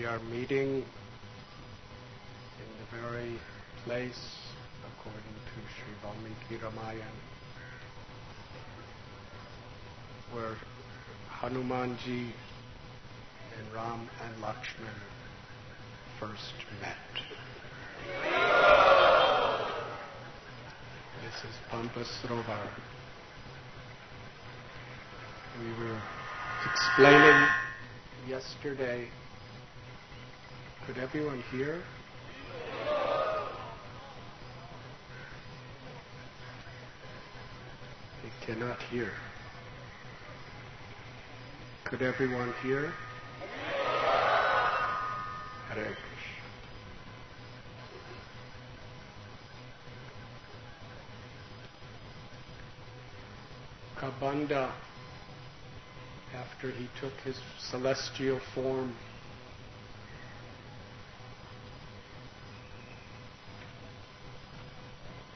We are meeting in the very place, according to Sri Valmiki Ramayan, where Hanumanji and Ram and Lakshman first met. This is Pampa Srovar. We were explaining yesterday. Could everyone hear? They cannot hear. Could everyone hear? Hare Krishna. Kabanda, after he took his celestial form,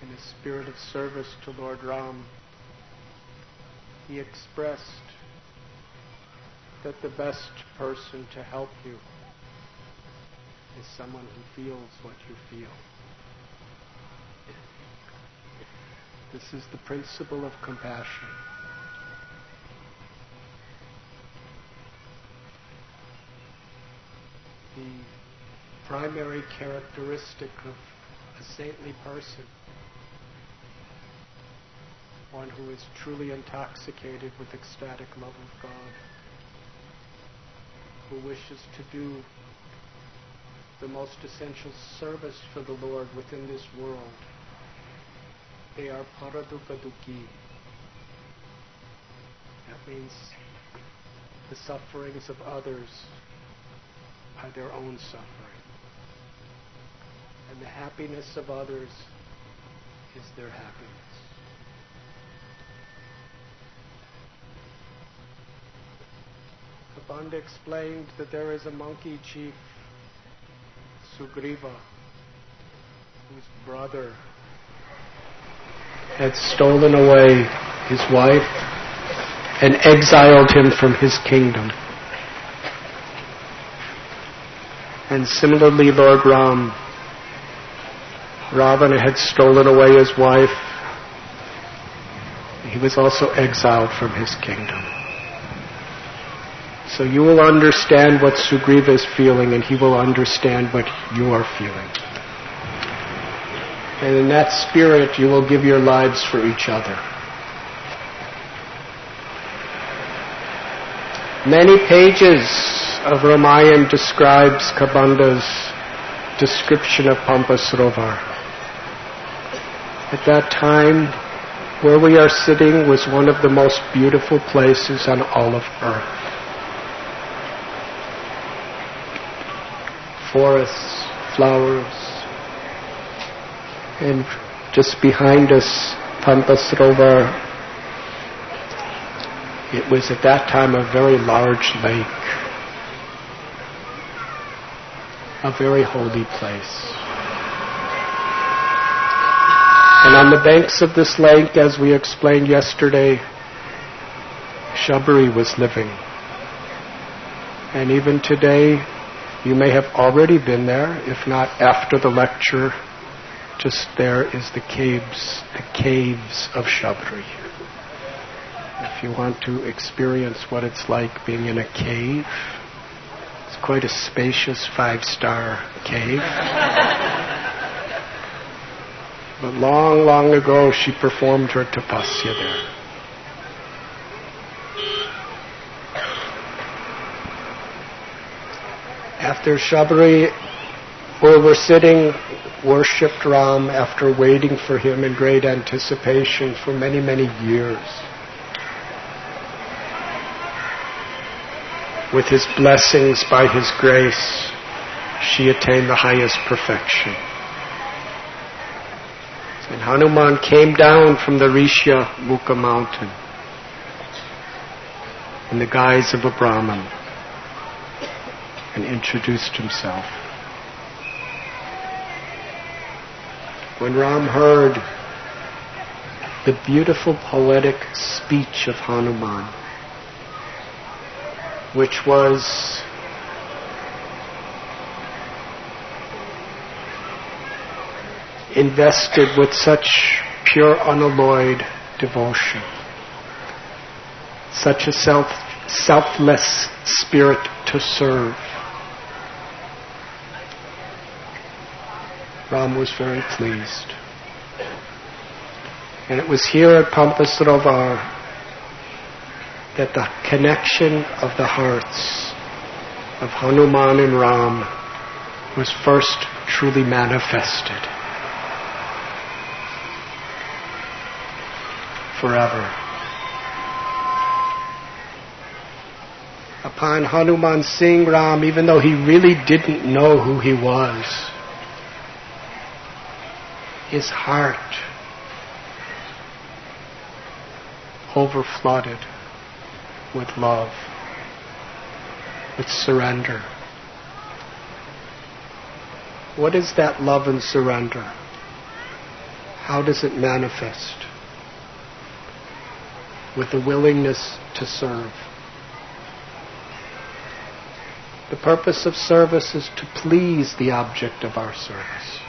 in a spirit of service to Lord Ram, he expressed that the best person to help you is someone who feels what you feel. This is the principle of compassion. The primary characteristic of a saintly person, one who is truly intoxicated with ecstatic love of God, who wishes to do the most essential service for the Lord within this world. They are paradukaduki. That means the sufferings of others are their own suffering, and the happiness of others is their happiness. Kabanda explained that there is a monkey chief, Sugriva, whose brother had stolen away his wife and exiled him from his kingdom. And similarly, Lord Ram, Ravana had stolen away his wife. He was also exiled from his kingdom. So you will understand what Sugriva is feeling, and he will understand what you are feeling. And in that spirit, you will give your lives for each other. Many pages of Ramayana describes Kabanda's description of Pampa Srovar. At that time, where we are sitting was one of the most beautiful places on all of earth. Forests, flowers, and just behind us, Pampa Srovar, it was at that time a very large lake, a very holy place. And on the banks of this lake, as we explained yesterday, Shabari was living. And even today, you may have already been there, if not after the lecture. Just there is the caves of Shabari. If you want to experience what it's like being in a cave, it's quite a spacious 5-star cave. But long, long ago, she performed her tapasya there. After Shabari, where we're sitting, worshipped Ram after waiting for him in great anticipation for many, many years. With his blessings, by his grace, she attained the highest perfection. And Hanuman came down from the Rishya Mukha mountain in the guise of a Brahmin and introduced himself. When Ram heard the beautiful poetic speech of Hanuman, which was invested with such pure, unalloyed devotion, such a selfless spirit to serve. Ram was very pleased. And it was here at Pampasarovar that the connection of the hearts of Hanuman and Ram was first truly manifested forever. Upon Hanuman seeing Ram, even though he really didn't know who he was, his heart overflooded with love, with surrender. What is that love and surrender? How does it manifest? With the willingness to serve. The purpose of service is to please the object of our service.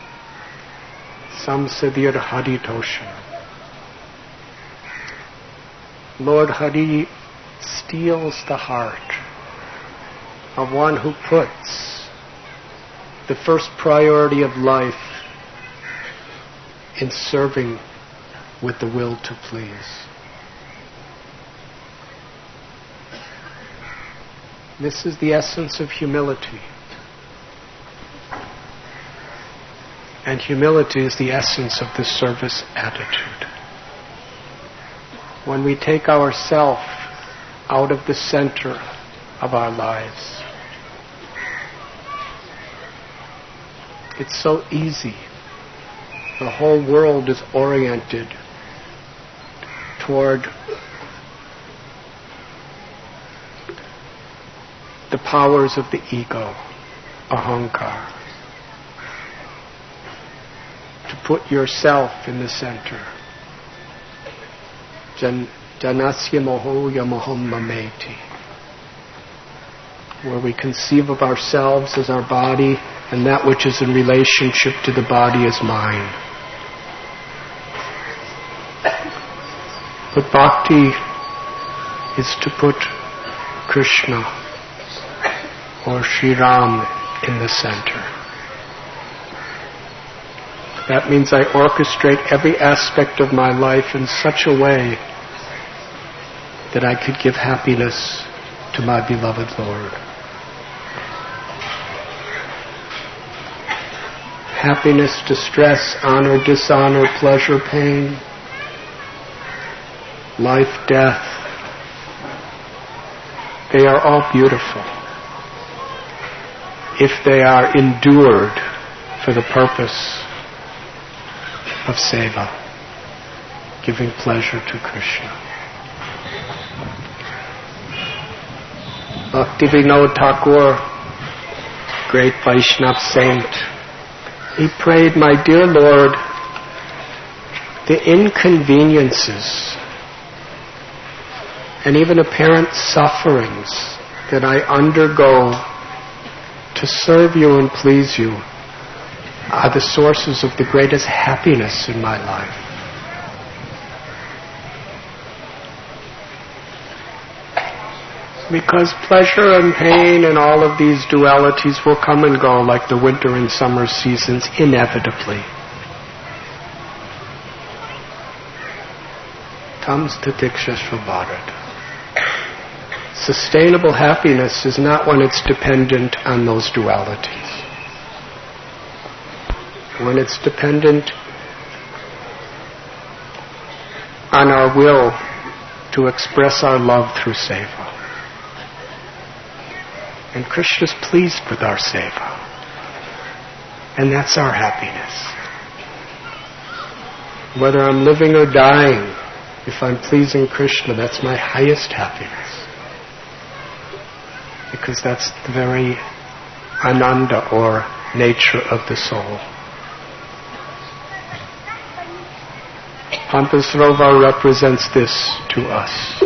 Samsadir Hari Tosha. Lord Hari steals the heart of one who puts the first priority of life in serving with the will to please. This is the essence of humility. And humility is the essence of the service attitude. When we take ourself out of the center of our lives, it's so easy. The whole world is oriented toward the powers of the ego, ahankar. To put yourself in the center. Janasya moho yamoham mameti. Where we conceive of ourselves as our body, and that which is in relationship to the body is mine. But bhakti is to put Krishna or Sri Ram in the center. That means I orchestrate every aspect of my life in such a way that I could give happiness to my beloved Lord. Happiness, distress, honor, dishonor, pleasure, pain, life, death, they are all beautiful if they are endured for the purpose of seva, giving pleasure to Krishna. Bhaktivinoda Thakur, great Vaishnava saint, he prayed, my dear Lord, the inconveniences and even apparent sufferings that I undergo to serve you and please you are the sources of the greatest happiness in my life. Because pleasure and pain and all of these dualities will come and go like the winter and summer seasons inevitably. Comes to Tikshashva Bharat. Sustainable happiness is not when it's dependent on those dualities. When it's dependent on our will to express our love through seva. And Krishna's pleased with our seva. And that's our happiness. Whether I'm living or dying, if I'm pleasing Krishna, that's my highest happiness. Because that's the very ananda or nature of the soul. Pampasarovar represents this to us.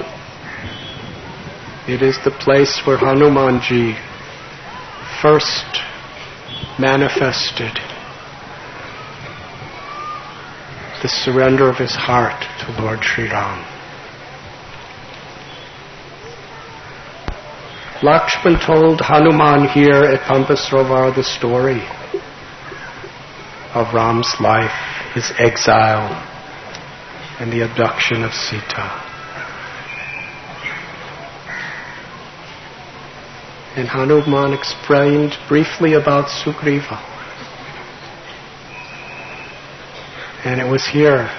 It is the place where Hanumanji first manifested the surrender of his heart to Lord Sri Ram. Lakshman told Hanuman here at Pampasrovar the story of Ram's life, his exile, and the abduction of Sita. And Hanuman explained briefly about Sugriva. And it was here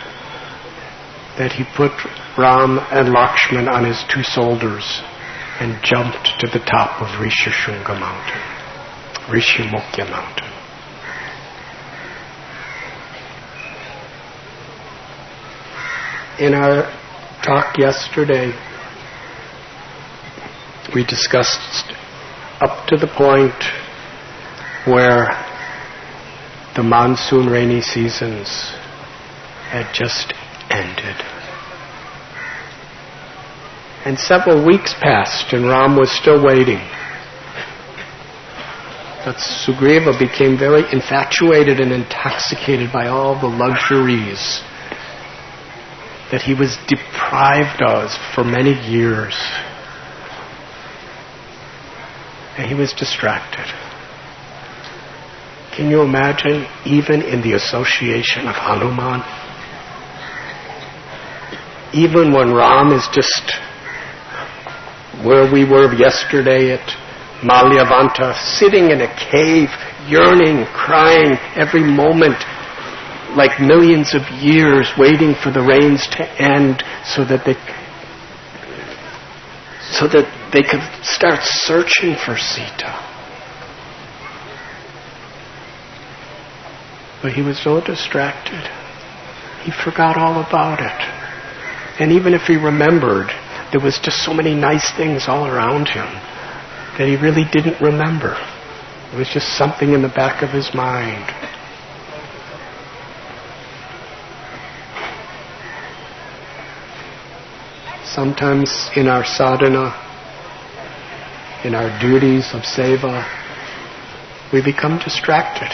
that he put Ram and Lakshman on his two shoulders and jumped to the top of Rishishunga mountain, Rishimukya mountain. In our talk yesterday, we discussed up to the point where the monsoon rainy seasons had just ended. And several weeks passed and Ram was still waiting. But Sugriva became very infatuated and intoxicated by all the luxuries that he was deprived of for many years. And he was distracted. Can you imagine, even in the association of Hanuman? Even when Ram is just where we were yesterday at Malyavanta, sitting in a cave, yearning, crying every moment, like millions of years, waiting for the rains to end so that they could start searching for Sita. But he was so distracted, he forgot all about it. And even if he remembered, there was just so many nice things all around him that he really didn't remember. It was just something in the back of his mind. Sometimes in our sadhana, in our duties of seva, we become distracted.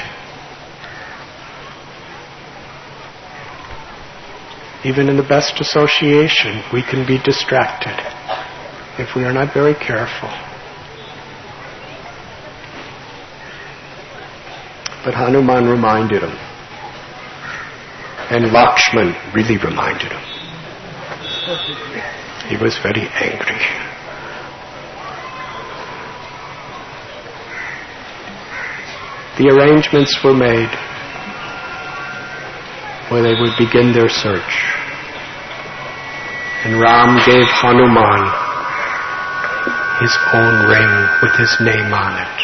Even in the best association, we can be distracted if we are not very careful. But Hanuman reminded him. And Lakshman really reminded him. He was very angry. The arrangements were made where they would begin their search. And Ram gave Hanuman his own ring with his name on it.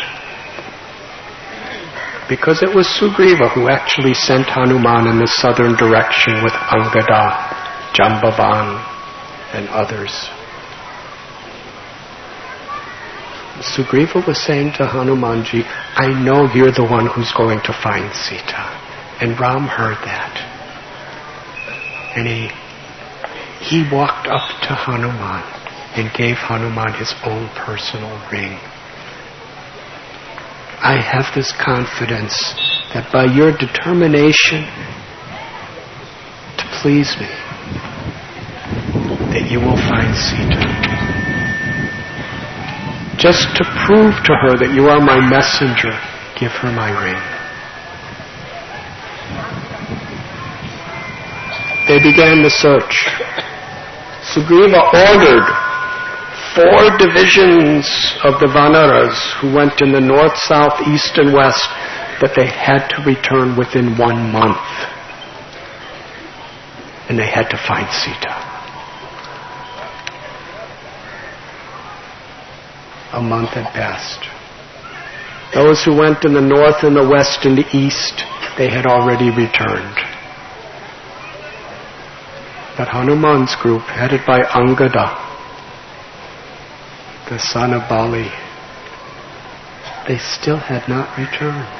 Because it was Sugriva who actually sent Hanuman in the southern direction with Angada, Jambavan, and others. Sugriva was saying to Hanumanji, I know you're the one who's going to find Sita. And Ram heard that. And he walked up to Hanuman and gave Hanuman his own personal ring. I have this confidence that by your determination to please me, that you will find Sita. Just to prove to her that you are my messenger, give her my ring. They began the search. Sugriva ordered 4 divisions of the Vanaras who went in the north, south, east, and west that they had to return within 1 month. And they had to find Sita. A month had passed. Those who went in the north and the west and the east, they had already returned. But Hanuman's group, headed by Angada, the son of Bali, they still had not returned.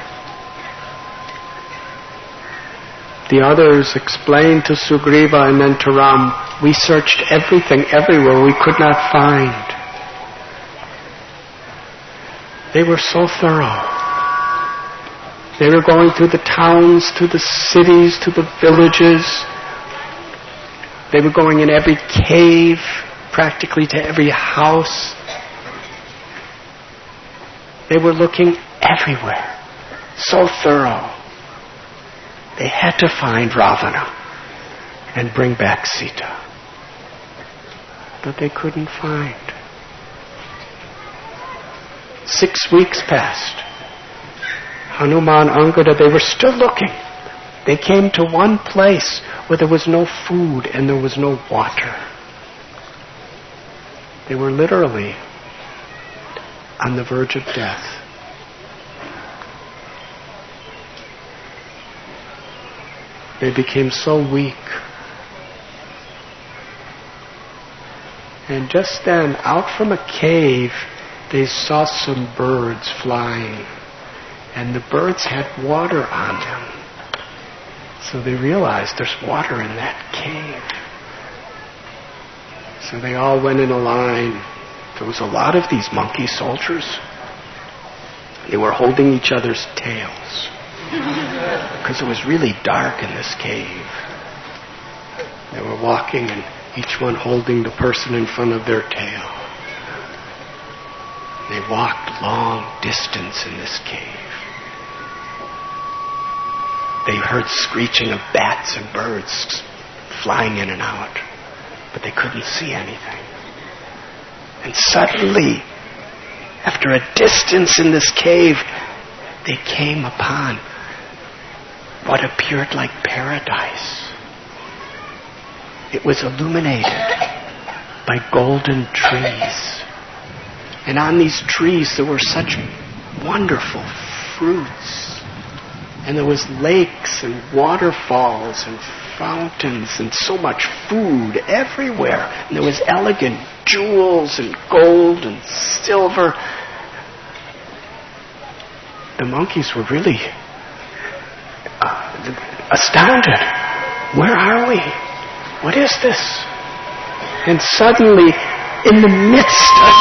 The others explained to Sugriva and then to Ram, we searched everything, everywhere, we could not find. They were so thorough. They were going through the towns, through the cities, to the villages, They were going in every cave, practically to every house. They were looking everywhere. So thorough. They had to find Ravana and bring back Sita. But they couldn't find. 6 weeks passed. Hanuman, Angada, they were still looking. They came to one place where there was no food and there was no water. They were literally on the verge of death. They became so weak. And just then, out from a cave, they saw some birds flying. And the birds had water on them. So they realized there's water in that cave. So they all went in a line. There was a lot of these monkey soldiers. They were holding each other's tails. Because it was really dark in this cave. They were walking and each one holding the person in front of their tail. They walked long distance in this cave. They heard screeching of bats and birds flying in and out, but they couldn't see anything. And suddenly, after a distance in this cave, they came upon what appeared like paradise. It was illuminated by golden trees. And on these trees there were such wonderful fruits. And there was lakes and waterfalls and fountains and so much food everywhere. And there was elegant jewels and gold and silver. The monkeys were really astounded. Where are we? What is this? And suddenly, in the midst of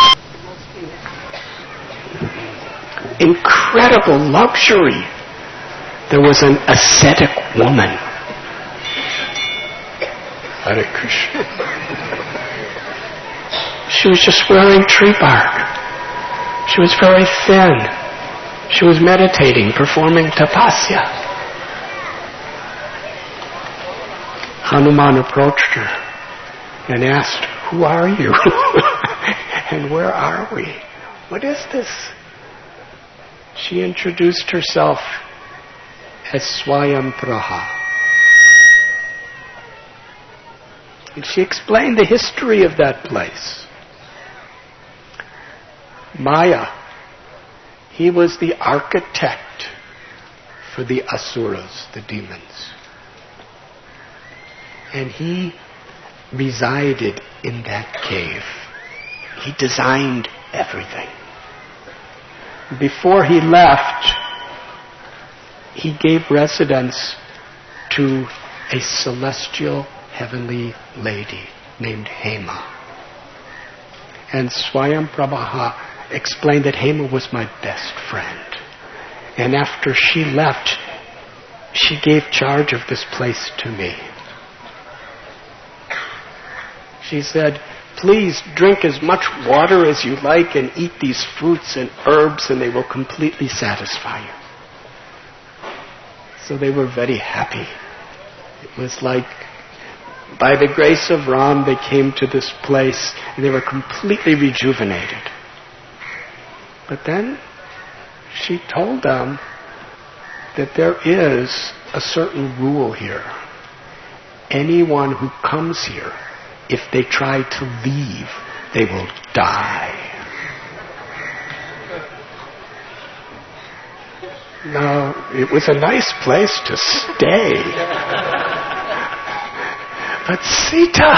incredible luxury, there was an ascetic woman. Hare Krishna. She was just wearing tree bark. She was very thin. She was meditating, performing tapasya. Hanuman approached her and asked, "Who are you? And where are we? What is this?" She introduced herself as Swayampraha. And she explained the history of that place. Maya, he was the architect for the asuras, the demons. And he resided in that cave. He designed everything. Before he left, he gave residence to a celestial heavenly lady named Hema. And Swayamprabha explained that Hema was my best friend. And after she left, she gave charge of this place to me. She said, "Please drink as much water as you like and eat these fruits and herbs and they will completely satisfy you." So they were very happy. It was like, by the grace of Ram, they came to this place and they were completely rejuvenated. But then she told them that there is a certain rule here. Anyone who comes here, if they try to leave, they will die. Now, it was a nice place to stay. But Sita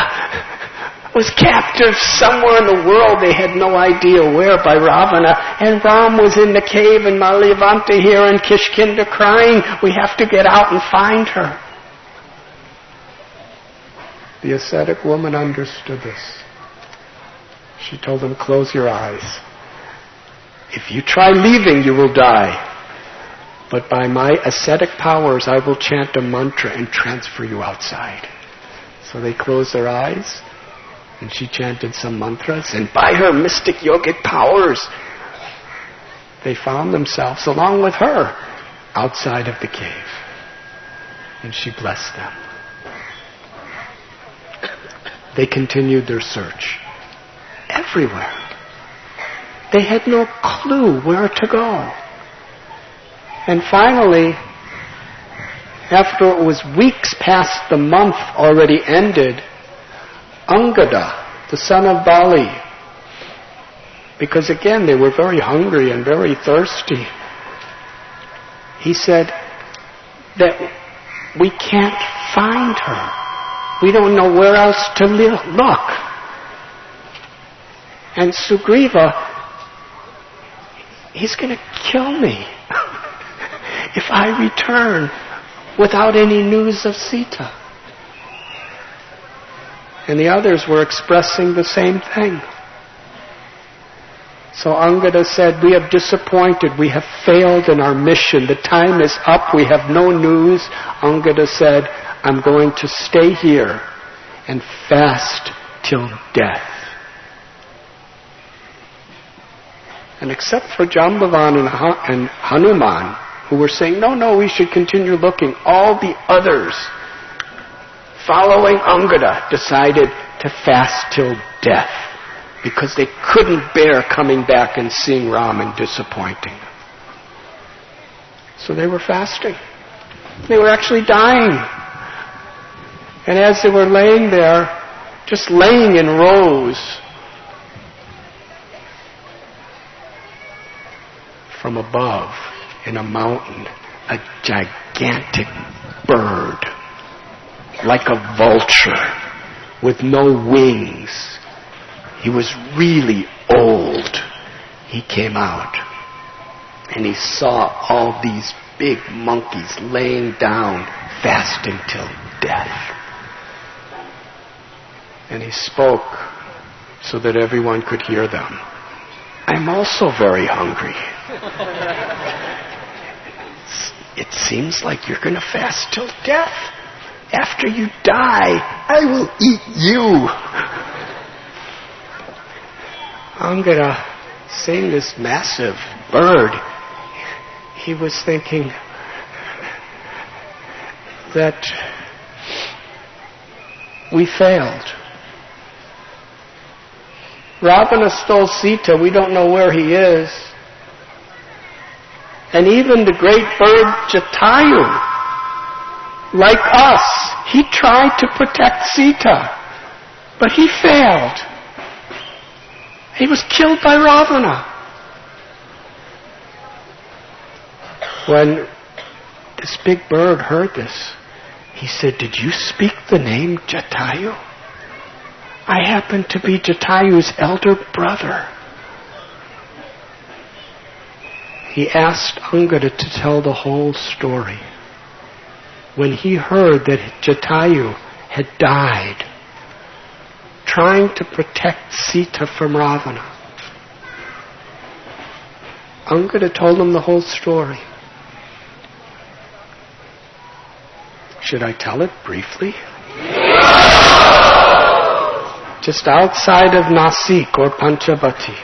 was captive somewhere in the world, they had no idea where, by Ravana. And Ram was in the cave and Malyavanta here and Kishkinda crying, "We have to get out and find her." The ascetic woman understood this. She told him, "Close your eyes. If you try leaving, you will die. But by my ascetic powers, I will chant a mantra and transfer you outside." So So they closed their eyes, and she chanted some mantras, and by her mystic yogic powers, they found themselves, along with her, outside of the cave. And she blessed them. They continued their search everywhere. They had no clue where to go. And finally, after it was weeks past the month already ended, Angada, the son of Bali, because again they were very hungry and very thirsty, he said that we can't find her. We don't know where else to look. And Sugriva, he's going to kill me if I return without any news of Sita. And the others were expressing the same thing. So Angada said, we have disappointed, we have failed in our mission, the time is up, we have no news. Angada said, I'm going to stay here and fast till death. And except for Jambavan and Hanuman, who were saying, no, we should continue looking, all the others, following Angada, decided to fast till death, because they couldn't bear coming back and seeing Ram and disappointing them. So they were fasting. They were actually dying. And as they were laying there, just laying in rows, from above, in a mountain, a gigantic bird, like a vulture, with no wings. He was really old. He came out, and he saw all these big monkeys laying down, fasting till death. And he spoke so that everyone could hear them. I'm also very hungry. It seems like you're going to fast till death. After you die, I will eat you. Angada, seeing this massive bird, he was thinking that we failed. Ravana stole Sita, we don't know where he is. And even the great bird Jatayu, like us, he tried to protect Sita, but he failed. He was killed by Ravana. When this big bird heard this, he said, did you speak the name Jatayu? I happen to be Jatayu's elder brother. He asked Angada to tell the whole story. When he heard that Jatayu had died trying to protect Sita from Ravana, Angada told him the whole story. Should I tell it briefly? Just outside of Nasik or Panchavati,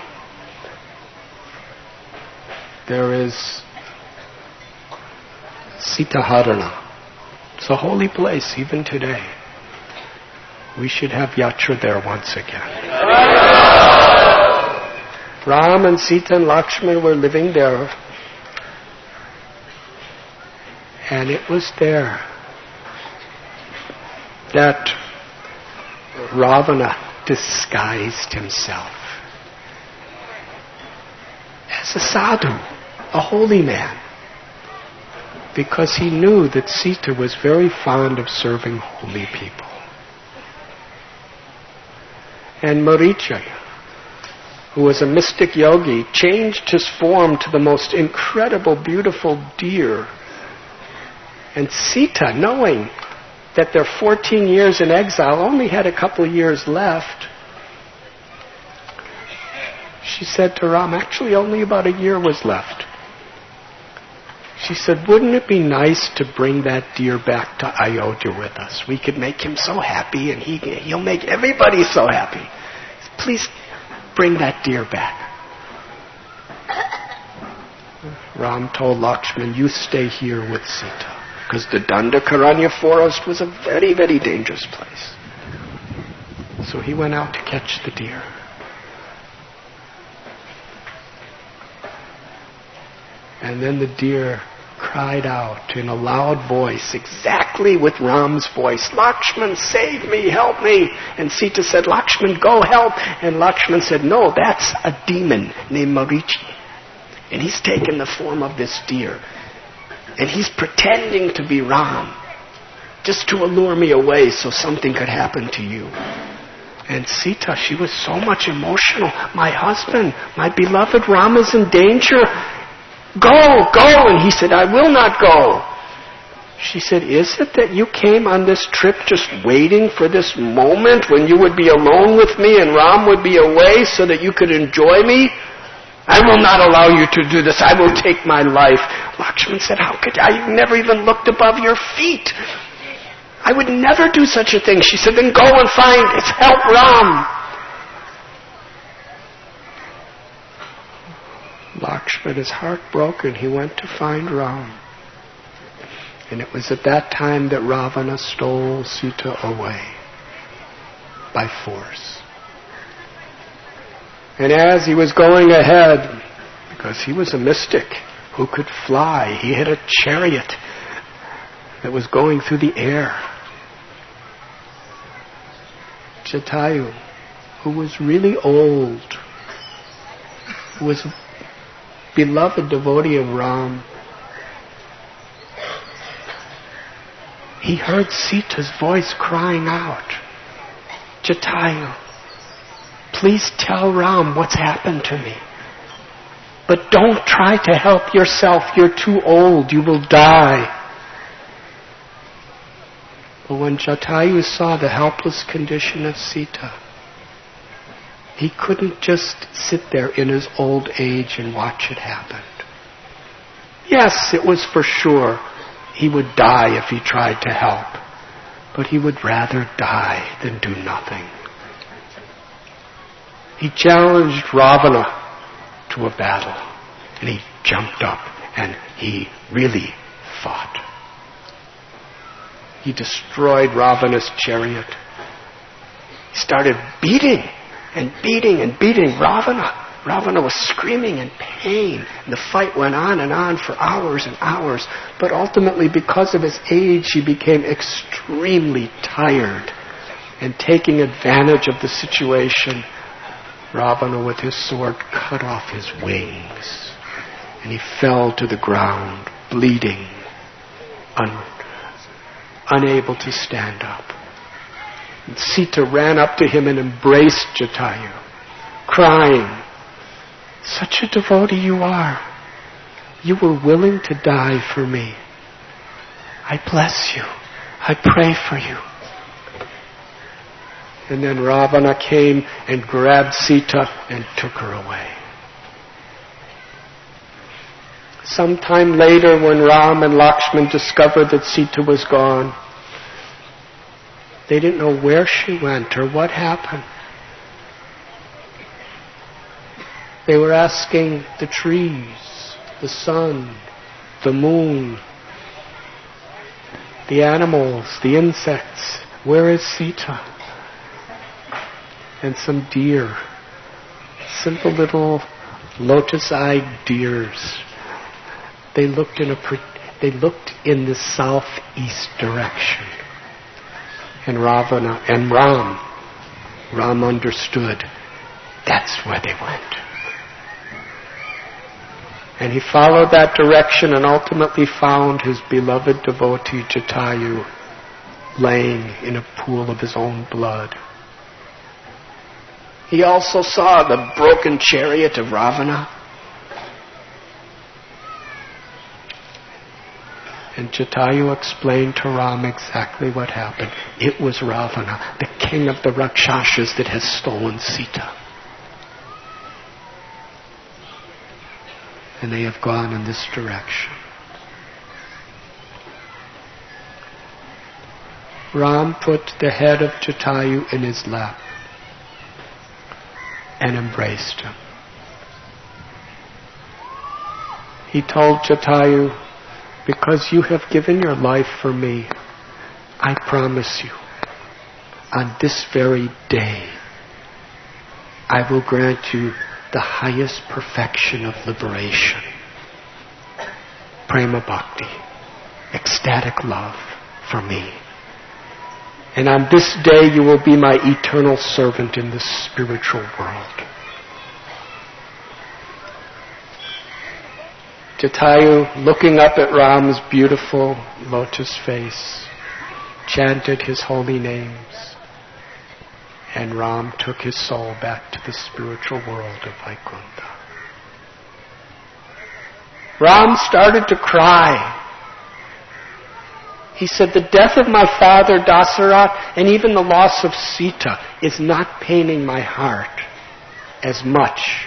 there is Sitaharana. It's a holy place even today. We should have Yatra there once again. Ram and Sita and Lakshman were living there. And it was there that Ravana disguised himself as a sadhu, a holy man, because he knew that Sita was very fond of serving holy people. And Maricha, who was a mystic yogi, changed his form to the most incredible, beautiful deer. And Sita, knowing that their 14 years in exile only had a couple of years left, she said to Ram, actually only about a year was left. She said, wouldn't it be nice to bring that deer back to Ayodhya with us? We could make him so happy, and he'll make everybody so happy. Please bring that deer back. Ram told Lakshman, you stay here with Sita. Because the Dandakaranya forest was a very, very dangerous place. So he went out to catch the deer. And then the deer cried out in a loud voice, exactly with Ram's voice, Lakshman, save me, help me. And Sita said, Lakshman, go help. And Lakshman said, no, that's a demon named Marichi. And he's taken the form of this deer. And he's pretending to be Ram, just to allure me away so something could happen to you. And Sita, she was so much emotional. My husband, my beloved Ram is in danger. Go, go. And he said, I will not go. She said, is it that you came on this trip just waiting for this moment when you would be alone with me and Ram would be away so that you could enjoy me? I will not allow you to do this. I will take my life. Lakshman said, how could I? You never even looked above your feet. I would never do such a thing. She said, then go and find it. Help Ram. Lakshman, his heart broken, he went to find Ram. And it was at that time that Ravana stole Sita away by force. And as he was going ahead, because he was a mystic who could fly, he had a chariot that was going through the air. Jatayu, who was really old, who was a beloved devotee of Ram, he heard Sita's voice crying out, Jatayu, please tell Ram what's happened to me. But don't try to help yourself. You're too old. You will die. But when Jatayu saw the helpless condition of Sita, he couldn't just sit there in his old age and watch it happen. Yes, it was for sure he would die if he tried to help. But he would rather die than do nothing. He challenged Ravana to a battle. And he jumped up and he really fought. He destroyed Ravana's chariot. He started beating and beating Ravana. Ravana was screaming in pain. And the fight went on and on for hours and hours. But ultimately, because of his age, he became extremely tired. And taking advantage of the situation, Ravana with his sword cut off his wings. And he fell to the ground, bleeding, unable to stand up. And Sita ran up to him and embraced Jatayu, crying, such a devotee you are. You were willing to die for me. I bless you. I pray for you. And then Ravana came and grabbed Sita and took her away. Sometime later, when Ram and Lakshman discovered that Sita was gone, they didn't know where she went or what happened. They were asking the trees, the sun, the moon, the animals, the insects, where is Sita? And some deer, simple little lotus-eyed deers. They looked in the southeast direction. And Ravana and Ram understood that's where they went. And he followed that direction and ultimately found his beloved devotee Jatayu laying in a pool of his own blood. He also saw the broken chariot of Ravana. And Jatayu explained to Ram exactly what happened. It was Ravana, the king of the Rakshasas, that has stolen Sita. And they have gone in this direction. Ram put the head of Jatayu in his lap and embraced him. He told Jatayu, because you have given your life for me, I promise you, on this very day, I will grant you the highest perfection of liberation. Prema Bhakti, ecstatic love for me. And on this day you will be my eternal servant in the spiritual world. Jatayu, looking up at Ram's beautiful lotus face, chanted his holy names, and Ram took his soul back to the spiritual world of Vaikuntha. Ram started to cry. He said, the death of my father Dasarath and even the loss of Sita is not paining my heart as much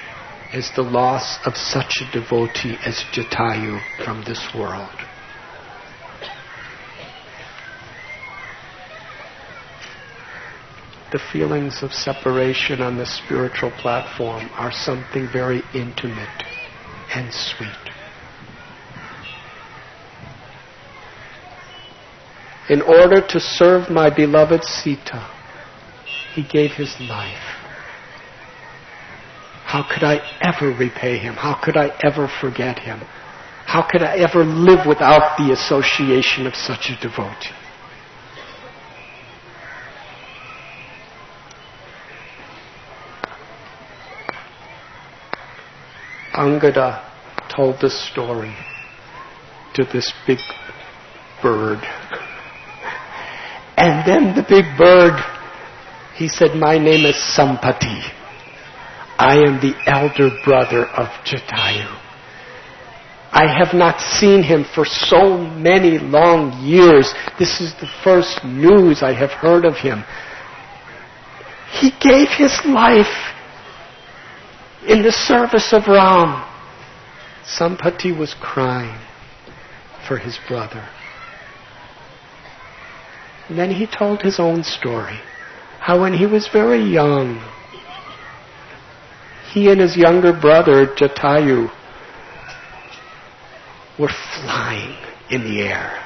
as the loss of such a devotee as Jatayu from this world. The feelings of separation on the spiritual platform are something very intimate and sweet. In order to serve my beloved Sita, he gave his life. How could I ever repay him? How could I ever forget him? How could I ever live without the association of such a devotee? Angada told this story to this big bird. And then the big bird, he said, my name is Sampati. I am the elder brother of Jatayu. I have not seen him for so many long years. This is the first news I have heard of him. He gave his life in the service of Ram. Sampati was crying for his brother. And then he told his own story. How when he was very young, he and his younger brother, Jatayu, were flying in the air.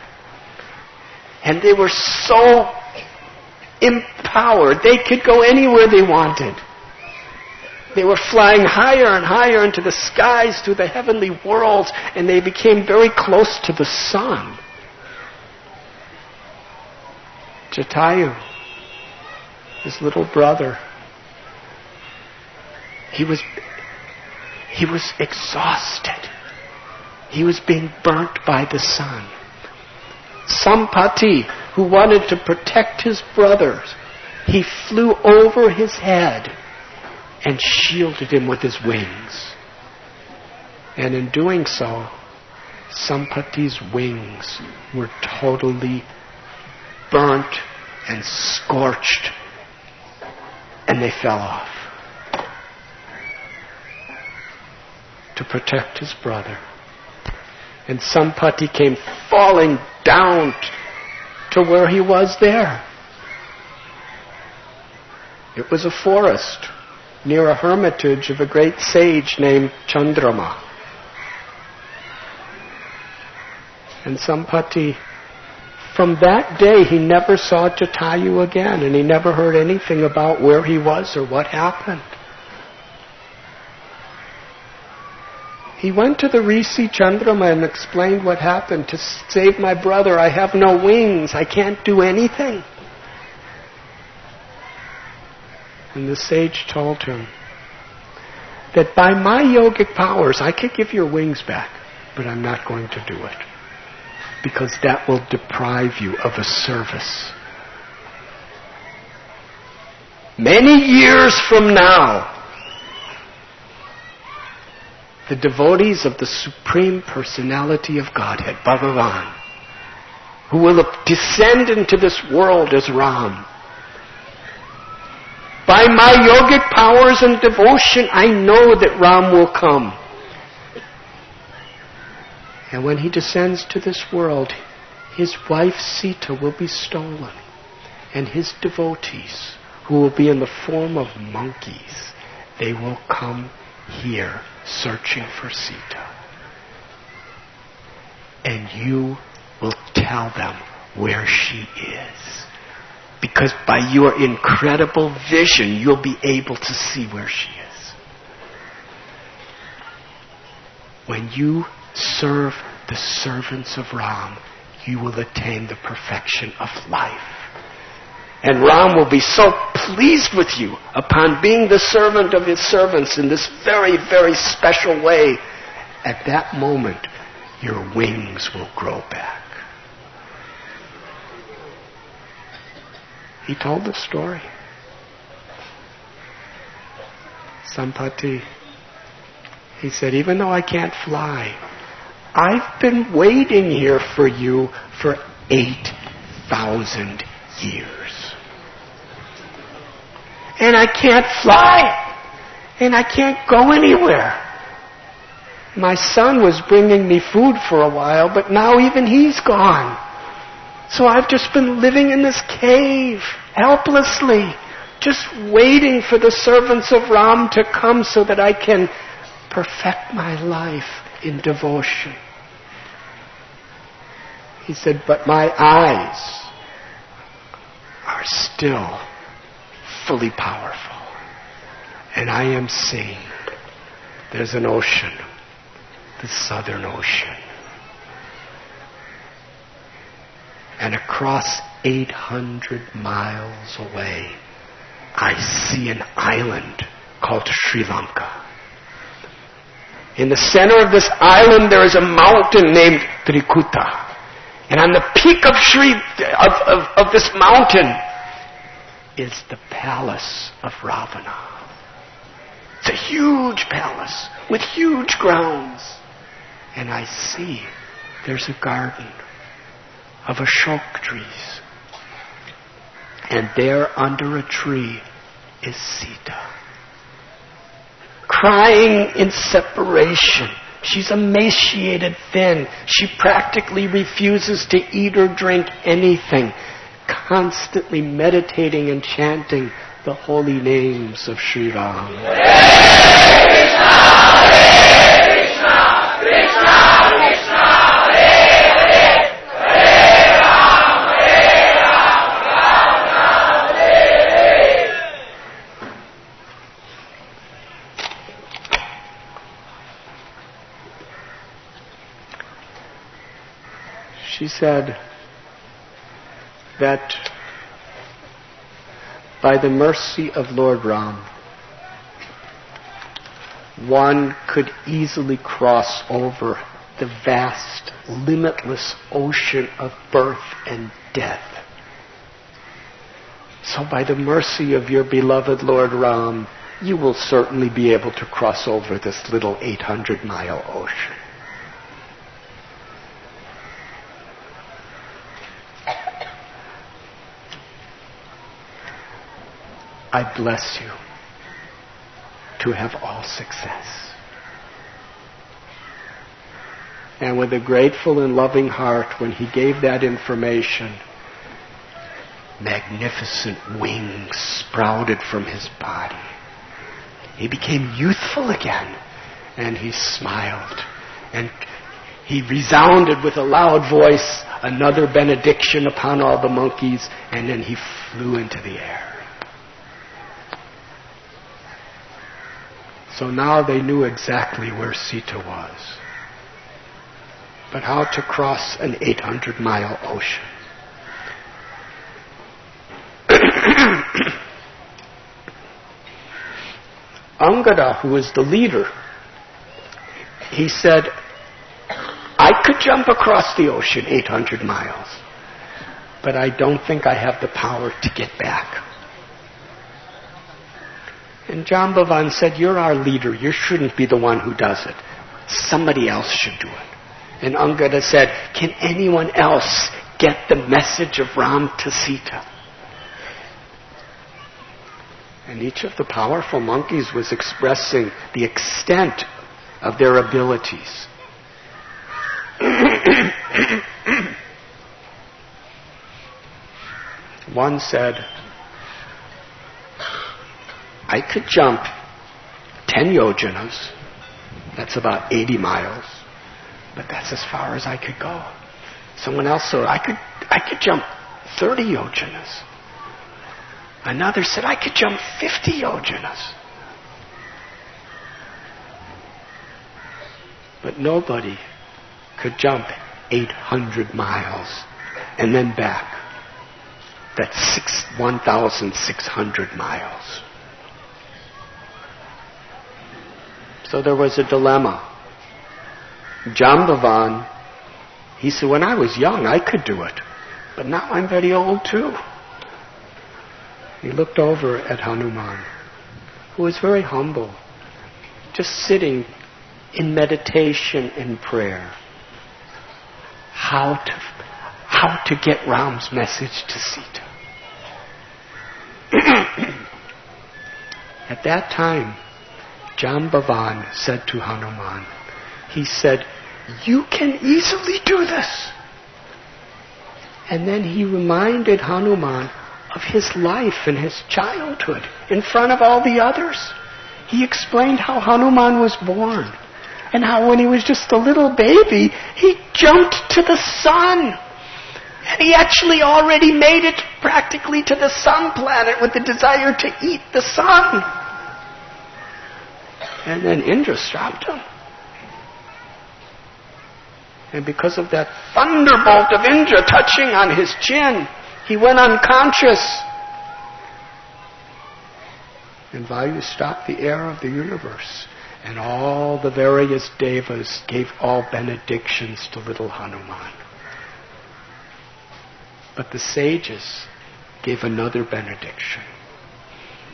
And they were so empowered. They could go anywhere they wanted. They were flying higher and higher into the skies, through the heavenly worlds, and they became very close to the sun. Jatayu, his little brother, he was exhausted. He was being burnt by the sun. Sampati, who wanted to protect his brothers, he flew over his head and shielded him with his wings. And in doing so, Sampati's wings were totally burnt and scorched, and they fell off to protect his brother. And Sampati came falling down to where he was there. It was a forest near a hermitage of a great sage named Chandrama. And Sampati, from that day, he never saw Jatayu again, and he never heard anything about where he was or what happened. He went to the Rishi Chandrama and explained what happened. To save my brother, I have no wings. I can't do anything. And the sage told him that by my yogic powers, I could give your wings back, but I'm not going to do it, because that will deprive you of a service. Many years from now, the devotees of the Supreme Personality of Godhead, Bhagavan, who will descend into this world as Ram, by my yogic powers and devotion, I know that Ram will come. And when he descends to this world, his wife Sita will be stolen. and his devotees, who will be in the form of monkeys, they will come here searching for Sita. And you will tell them where she is. Because by your incredible vision, you'll be able to see where she is. When you serve the servants of Ram, you will attain the perfection of life. And Ram will be so pleased with you upon being the servant of his servants in this very, very special way. At that moment, your wings will grow back. He told the story. Sampati, he said, even though I can't fly, I've been waiting here for you for 8,000 years. And I can't fly. And I can't go anywhere. My son was bringing me food for a while, but now even he's gone. So I've just been living in this cave, helplessly, just waiting for the servants of Ram to come so that I can perfect my life in devotion. He said, but my eyes are still fully powerful. And I am seeing there's an ocean, the Southern Ocean. And across 800 miles away, I see an island called Sri Lanka. In the center of this island, there is a mountain named Trikuta. And on the peak of this mountain is the palace of Ravana. It's a huge palace with huge grounds. And I see there's a garden of Ashok trees. And there under a tree is Sita, crying in separation. She's emaciated, thin. She practically refuses to eat or drink anything, constantly meditating and chanting the holy names of Sri Ram. Hare Krishna, Hare Krishna, Krishna Krishna, Hare Hare, Hare Ram, Ram Ram, Hare Hare. She said that by the mercy of Lord Ram, one could easily cross over the vast, limitless ocean of birth and death. So by the mercy of your beloved Lord Ram, you will certainly be able to cross over this little 800-mile ocean. I bless you to have all success. And with a grateful and loving heart, when he gave that information, magnificent wings sprouted from his body. He became youthful again, and he smiled. And he resounded with a loud voice another benediction upon all the monkeys, and then he flew into the air. So now they knew exactly where Sita was. But how to cross an 800-mile ocean. Angada, who was the leader, he said, I could jump across the ocean 800 miles, but I don't think I have the power to get back. And Jambavan said, you're our leader. You shouldn't be the one who does it. Somebody else should do it. And Angada said, can anyone else get the message of Ram to Sita? And each of the powerful monkeys was expressing the extent of their abilities. One said, I could jump 10 yojanas, that's about 80 miles, but that's as far as I could go. Someone else said, I could jump 30 yojanas. Another said, I could jump 50 yojanas. But nobody could jump 800 miles and then back. That's 1,600 miles. So there was a dilemma. Jambavan, he said, when I was young, I could do it. But now I'm very old too. He looked over at Hanuman, who was very humble, just sitting in meditation and prayer. How to get Ram's message to Sita. At that time, Jambavan said to Hanuman, he said, you can easily do this. And then he reminded Hanuman of his life and his childhood in front of all the others. He explained how Hanuman was born and how when he was just a little baby, he jumped to the sun. And he actually already made it practically to the sun planet with the desire to eat the sun. And then Indra stopped him. And because of that thunderbolt of Indra touching on his chin, he went unconscious. And Vayu stopped the air of the universe. And all the various devas gave all benedictions to little Hanuman. But the sages gave another benediction,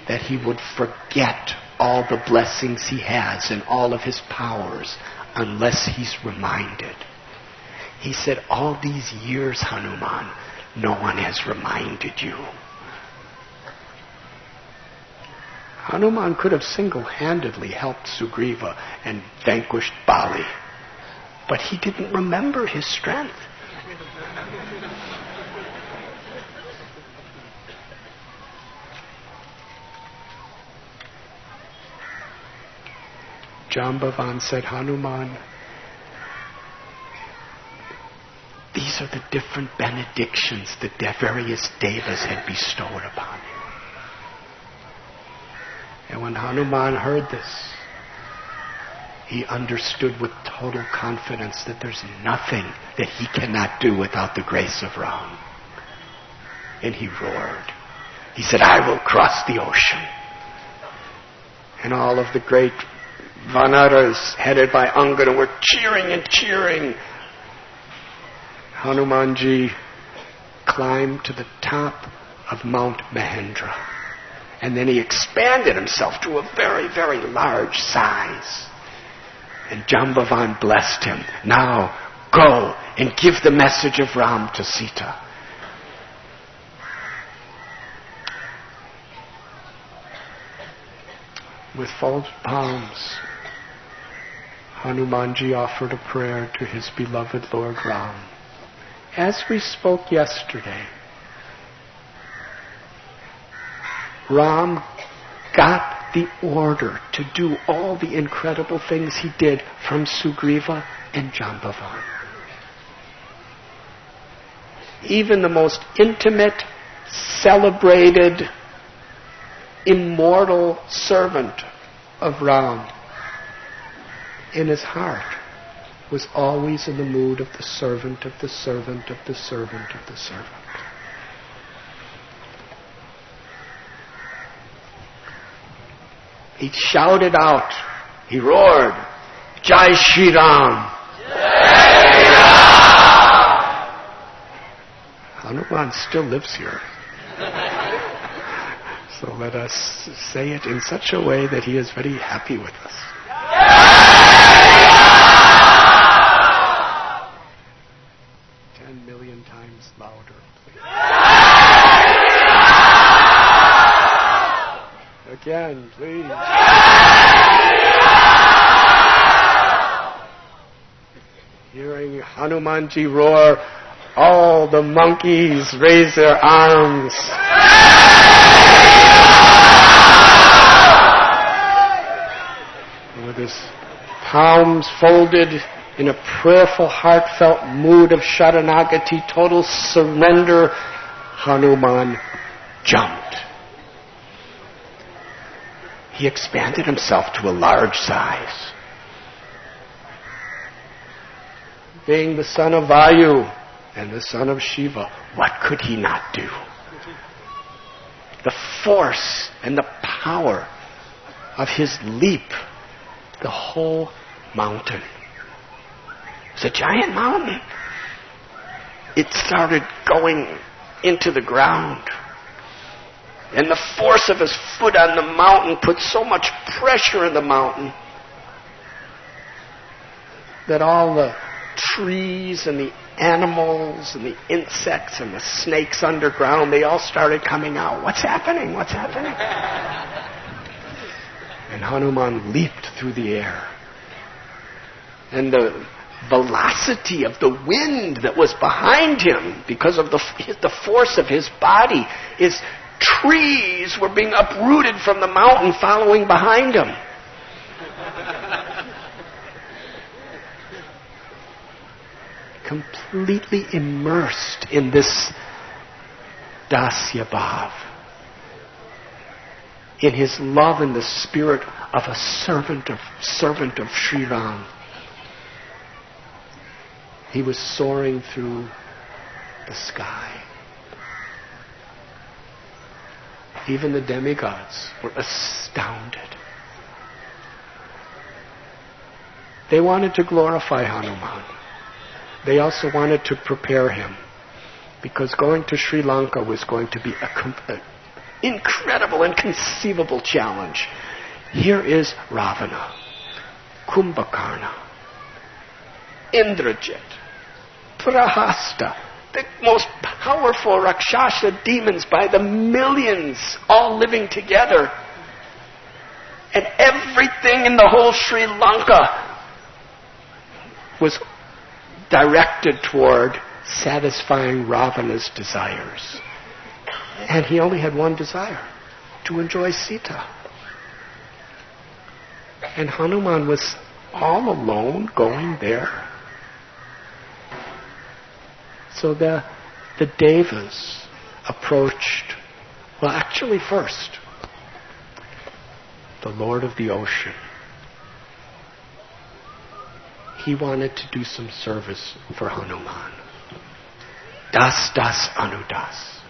that he would forget all the blessings he has and all of his powers unless he's reminded. He said, all these years, Hanuman, no one has reminded you. Hanuman could have single-handedly helped Sugriva and vanquished Bali, but he didn't remember his strength. Jambavan said, Hanuman, these are the different benedictions that the various devas had bestowed upon him. And when Hanuman heard this, he understood with total confidence that there's nothing that he cannot do without the grace of Ram. And he roared. He said, I will cross the ocean. And all of the great Vanaras headed by Angada were cheering and cheering. Hanumanji climbed to the top of Mount Mahendra. And then he expanded himself to a very, very large size. And Jambavan blessed him. Now, go and give the message of Ram to Sita. With folded palms, Hanumanji offered a prayer to his beloved Lord Ram. As we spoke yesterday, Ram got the order to do all the incredible things he did from Sugriva and Jambavan. Even the most intimate, celebrated, immortal servant of Ram, in his heart, was always in the mood of the servant of the servant of the servant of the servant. He shouted out, he roared, Jai Shri Ram! Jai Shri Ram! Hanuman still lives here. So let us say it in such a way that he is very happy with us. 10 million times louder, please. Again, please. Hearing Hanumanji roar, All the monkeys raise their arms. With his palms folded in a prayerful, heartfelt mood of Sharanagati, total surrender, Hanuman jumped. He expanded himself to a large size. Being the son of Vayu and the son of Shiva, what could he not do? The force and the power of his leap, the whole mountain. It's a giant mountain. It started going into the ground. And the force of his foot on the mountain put so much pressure in the mountain that all the trees and the animals and the insects and the snakes underground, they all started coming out. What's happening? What's happening? And Hanuman leaped through the air. And the velocity of the wind that was behind him, because of the force of his body, his trees were being uprooted from the mountain following behind him. Completely immersed in this dasya bhav, in his love and the spirit of a servant of Sri Ram. He was soaring through the sky. Even the demigods were astounded. They wanted to glorify Hanuman. They also wanted to prepare him, because going to Sri Lanka was going to be an incredible, inconceivable challenge. Here is Ravana, Kumbhakarna, Indrajit, Prahasta, the most powerful Rakshasa demons by the millions, all living together. And everything in the whole Sri Lanka was directed toward satisfying Ravana's desires. And he only had one desire, to enjoy Sita. And Hanuman was all alone going there. So the Devas approached, well, actually first, the Lord of the Ocean. He wanted to do some service for Hanuman. Das anudas.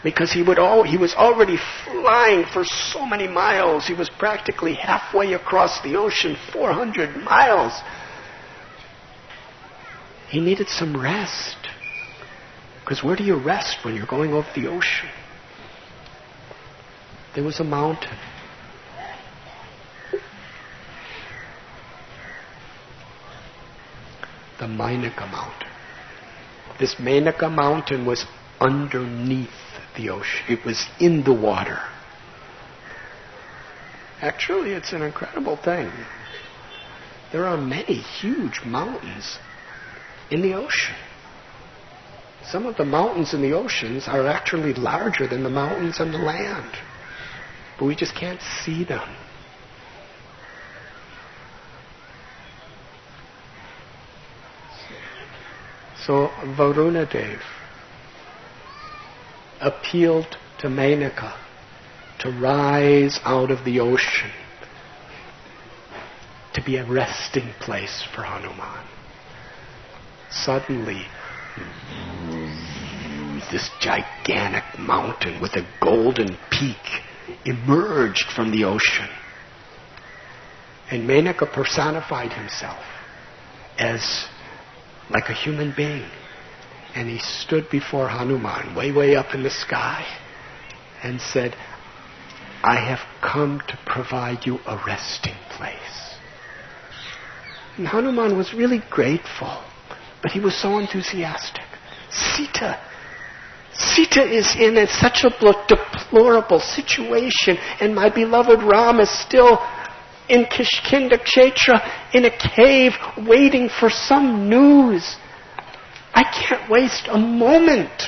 Because he was already flying for so many miles. He was practically halfway across the ocean, 400 miles. He needed some rest. Because where do you rest when you're going over the ocean? There was a mountain. The Mainaka mountain. This Mainaka mountain was underneath the ocean. It was in the water. Actually, it's an incredible thing. There are many huge mountains in the ocean. Some of the mountains in the oceans are actually larger than the mountains on the land. But we just can't see them. So Varunadev appealed to Mainaka to rise out of the ocean, to be a resting place for Hanuman. Suddenly, this gigantic mountain with a golden peak emerged from the ocean. And Mainaka personified himself as like a human being. And he stood before Hanuman, way up in the sky, and said, I have come to provide you a resting place. And Hanuman was really grateful, but he was so enthusiastic. Sita is in such a deplorable situation, and my beloved Ram is still in Kishkinda Kshetra in a cave waiting for some news. I can't waste a moment.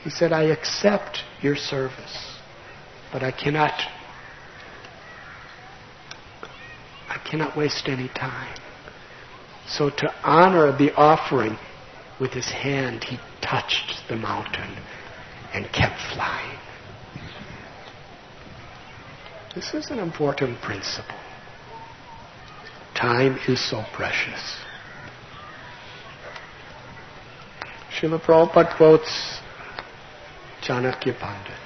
He said, I accept your service, but I cannot waste any time. So to honor the offering, with his hand he touched the mountain and kept flying. This is an important principle. Time is so precious. Srila Prabhupada quotes Chanakya Pandit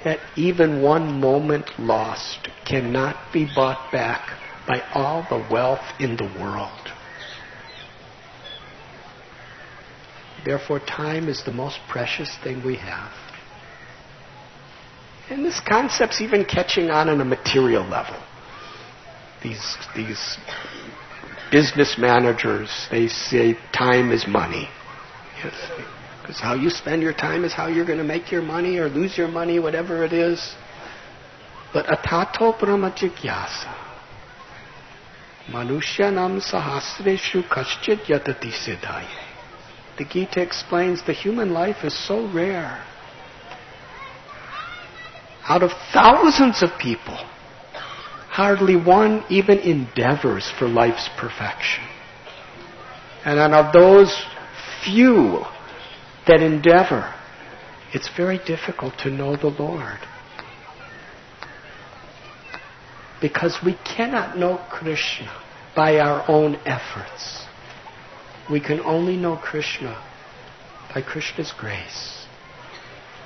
that even one moment lost cannot be bought back by all the wealth in the world. Therefore, time is the most precious thing we have. And this concept's even catching on a material level. These business managers, they say time is money. Yes, because how you spend your time is how you're going to make your money or lose your money, whatever it is. But atato brahma jigyasa. Manushyanam sahasreshu kaschit yatati siddhaye. The Gita explains the human life is so rare. Out of thousands of people, hardly one even endeavors for life's perfection. And of those few that endeavor, it's very difficult to know the Lord. Because we cannot know Krishna by our own efforts. We can only know Krishna by Krishna's grace,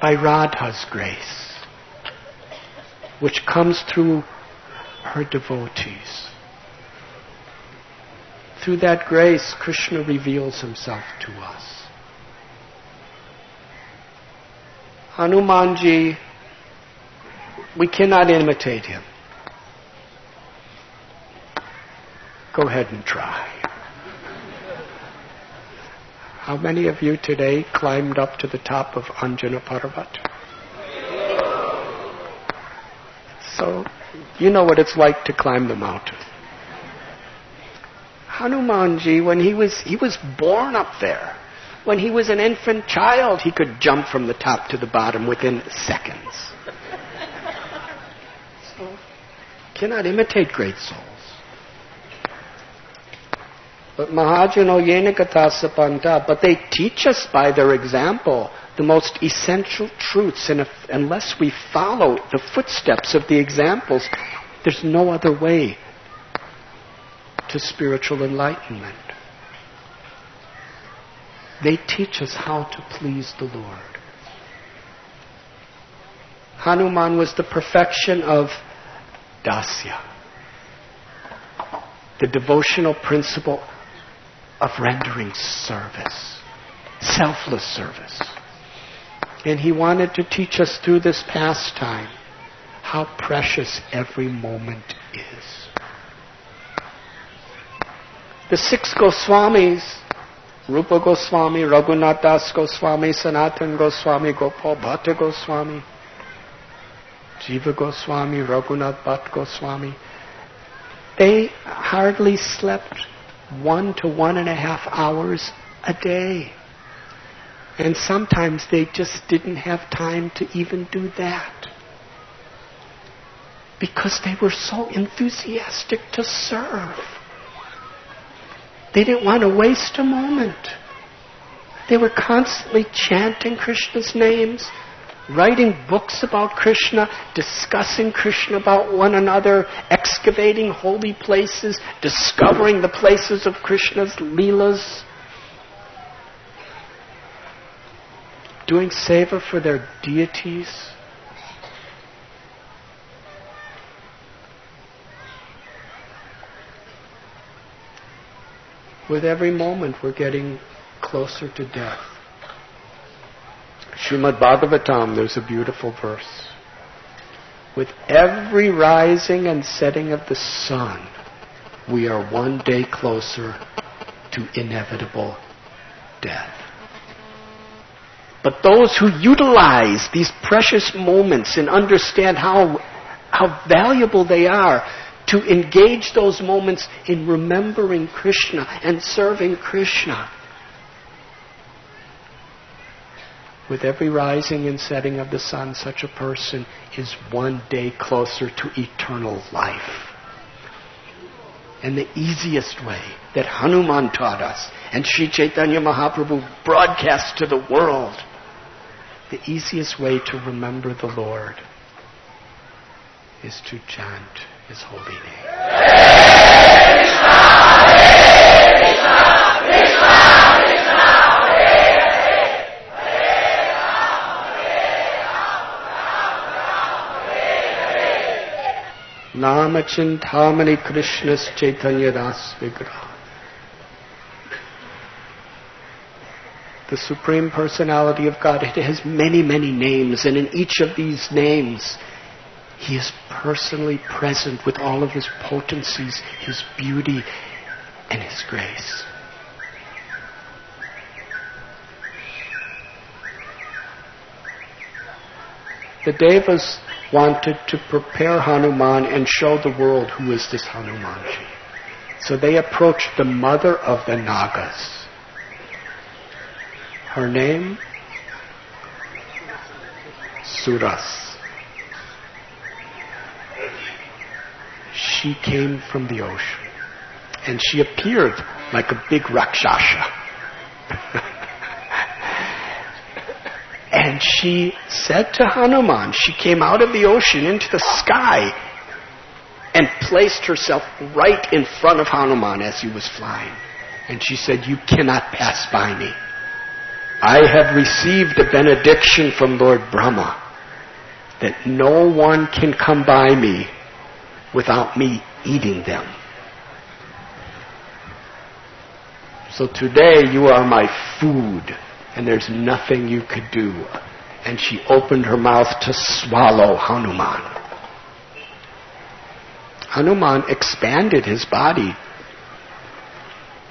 by Radha's grace, which comes through her devotees. Through that grace, Krishna reveals himself to us. Hanumanji, we cannot imitate him. Go ahead and try. How many of you today climbed up to the top of Anjana Parvat? So, you know what it's like to climb the mountain. Hanumanji, when he was born up there. When he was an infant child, he could jump from the top to the bottom within seconds. So, cannot imitate great souls. But Mahajano Yena Kathasapanta, but they teach us by their example the most essential truths, and unless we follow the footsteps of the examples, there's no other way to spiritual enlightenment. They teach us how to please the Lord. Hanuman was the perfection of dasya, the devotional principle of rendering service, selfless service. And he wanted to teach us through this pastime how precious every moment is. The 6 Goswamis, Rupa Goswami, Raghunath Das Goswami, Sanatan Goswami, Gopal Bhatta Goswami, Jiva Goswami, Raghunath Bhatt Goswami, they hardly slept 1 to 1.5 hours a day. And sometimes they just didn't have time to even do that. Because they were so enthusiastic to serve. They didn't want to waste a moment. They were constantly chanting Krishna's names, writing books about Krishna, discussing Krishna about one another, excavating holy places, discovering the places of Krishna's leelas, doing seva for their deities. With every moment we're getting closer to death. Srimad Bhagavatam, there's a beautiful verse. With every rising and setting of the sun, we are one day closer to inevitable death. But those who utilize these precious moments and understand how valuable they are to engage those moments in remembering Krishna and serving Krishna. With every rising and setting of the sun, such a person is one day closer to eternal life. And the easiest way that Hanuman taught us, and Sri Chaitanya Mahaprabhu broadcast to the world, the easiest way to remember the Lord is to chant His holy name. Hare Krishna, Hare Krishna, Krishna Krishna, Hare Hare, Hare Rama, Hare Rama, Hare Hare. Nama Chintamani Krishna's Chaitanya Das Vigraha. The Supreme Personality of God, it has many, many names, and in each of these names, He is personally present with all of His potencies, His beauty, and His grace. The Devas wanted to prepare Hanuman and show the world who is this Hanumanji. So they approached the mother of the Nagas. Her name? Suras. She came from the ocean. And she appeared like a big Rakshasa. And she said to Hanuman, she came out of the ocean into the sky and placed herself right in front of Hanuman as he was flying. And she said, "You cannot pass by me. I have received a benediction from Lord Brahma that no one can come by me without me eating them. So today you are my food, and there's nothing you could do." And she opened her mouth to swallow Hanuman. Hanuman expanded his body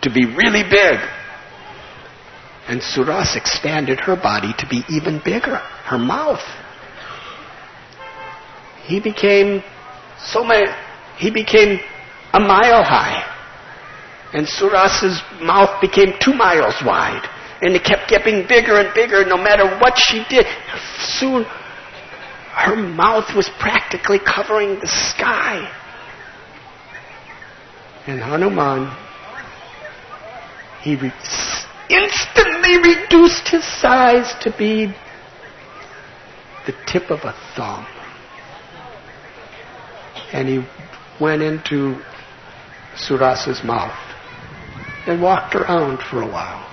to be really big. And Suras expanded her body to be even bigger, her mouth. He became a mile high. And Suras's mouth became 2 miles wide. And it kept getting bigger and bigger no matter what she did. Soon, her mouth was practically covering the sky. And Hanuman, he instantly reduced his size to be the tip of a thumb. And he went into Suras's mouth and walked around for a while.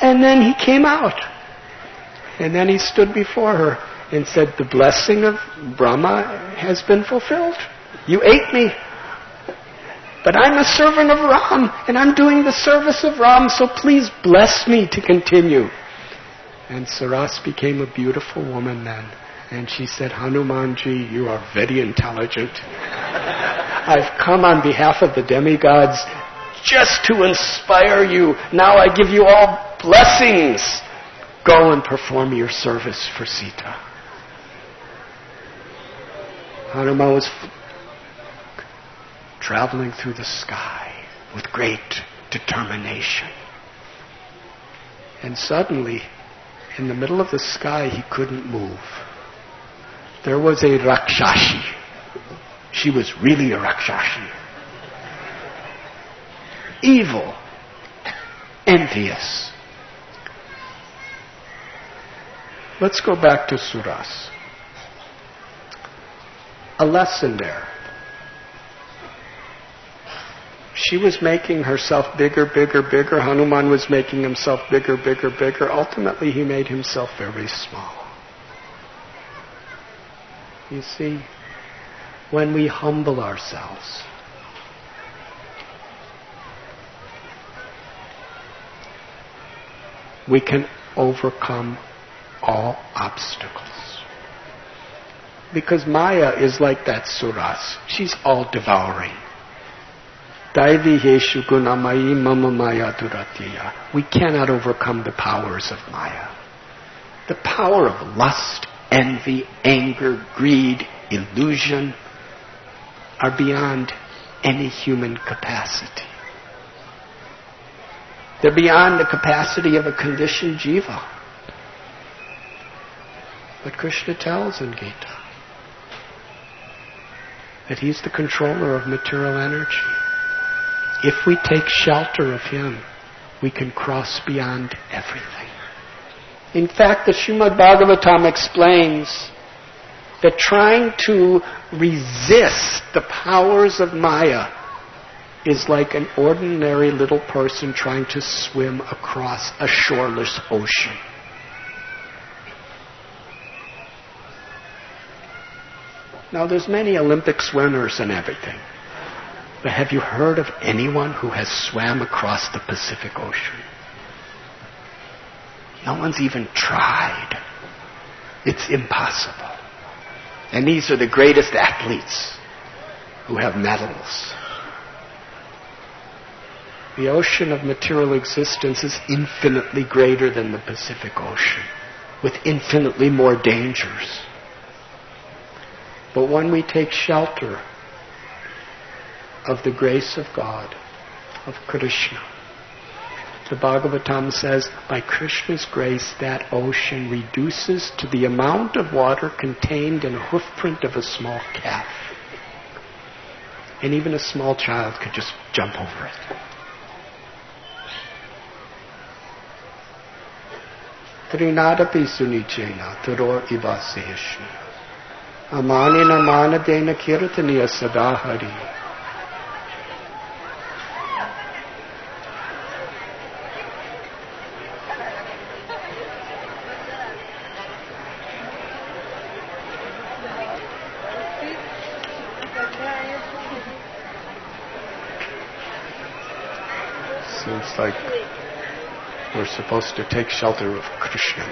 And then he came out. And then he stood before her and said, "The blessing of Brahma has been fulfilled. You ate me. But I'm a servant of Ram, and I'm doing the service of Ram, so please bless me to continue." And Suras became a beautiful woman then. And she said, "Hanumanji, you are very intelligent. I've come on behalf of the demigods just to inspire you. Now I give you all blessings. Go and perform your service for Sita." Hanuman was traveling through the sky with great determination. And suddenly, in the middle of the sky, he couldn't move. There was a Rakshasi. She was really a Rakshasi. Evil, envious. Let's go back to Suras. A lesson there. She was making herself bigger, bigger, bigger. Hanuman was making himself bigger, bigger, bigger. Ultimately, he made himself very small. You see, when we humble ourselves, we can overcome all obstacles. Because Maya is like that Suras. She's all devouring. Daivi heshu gunamayi mama maya duratiya. We cannot overcome the powers of Maya. The power of lust, envy, anger, greed, illusion are beyond any human capacity. They're beyond the capacity of a conditioned jiva. But Krishna tells in Gita that he's the controller of material energy. If we take shelter of him, we can cross beyond everything. In fact, the Srimad Bhagavatam explains that trying to resist the powers of Maya is like an ordinary little person trying to swim across a shoreless ocean. Now, there's many Olympic swimmers and everything. But have you heard of anyone who has swam across the Pacific Ocean? No one's even tried. It's impossible. And these are the greatest athletes who have medals. The ocean of material existence is infinitely greater than the Pacific Ocean, with infinitely more dangers. But when we take shelter of the grace of God, of Krishna, the Bhagavatam says, by Krishna's grace, that ocean reduces to the amount of water contained in a hoofprint of a small calf. And even a small child could just jump over it. Trinadapi sunichena taror ivasehishna. Amanina manadena kirtaniya sadahari. Seems like we're supposed to take shelter of Krishna.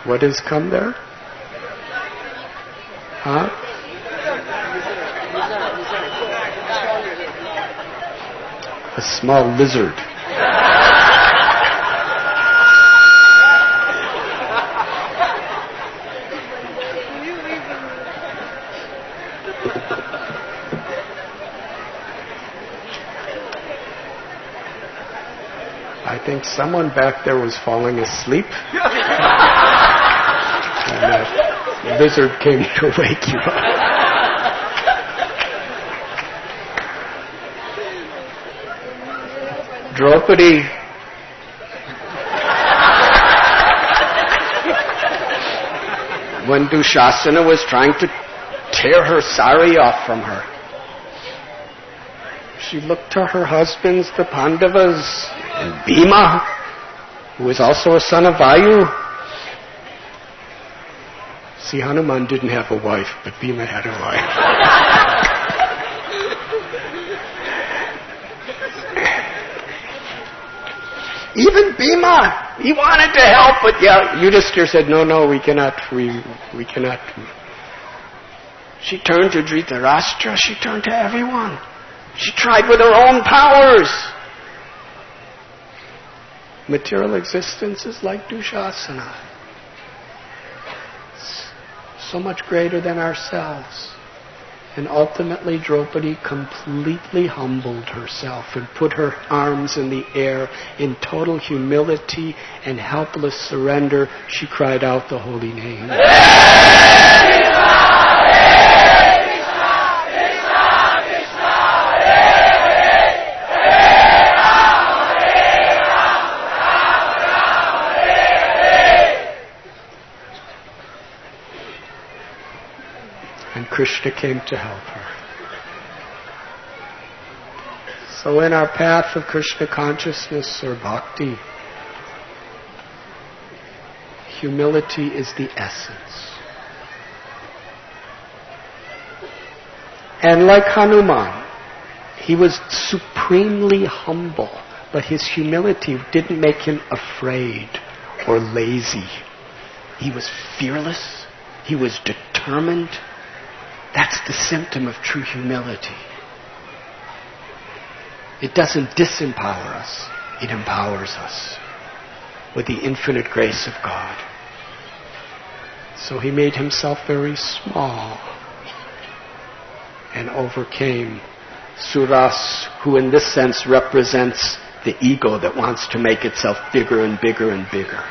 What is come there? Huh? A small lizard. I think someone back there was falling asleep. And that lizard came to wake you up. Draupadi. When Dushasana was trying to tear her sari off from her, she looked to her husbands, the Pandavas, and Bhima, who was also a son of Vayu. See, Hanuman didn't have a wife, but Bhima had a wife. Even Bhima, he wanted to help, but Yudhishthira said, no, we cannot. She turned to Dhritarashtra, she turned to everyone. She tried with her own powers. Material existence is like Dushasana. So much greater than ourselves. And ultimately Draupadi completely humbled herself and put her arms in the air in total humility and helpless surrender. She cried out the holy name. Krishna came to help her. So in our path of Krishna consciousness or bhakti, humility is the essence. And like Hanuman, he was supremely humble, but his humility didn't make him afraid or lazy. He was fearless. He was determined. That's the symptom of true humility. It doesn't disempower us. It empowers us with the infinite grace of God. So he made himself very small and overcame Suras, who in this sense represents the ego that wants to make itself bigger and bigger and bigger.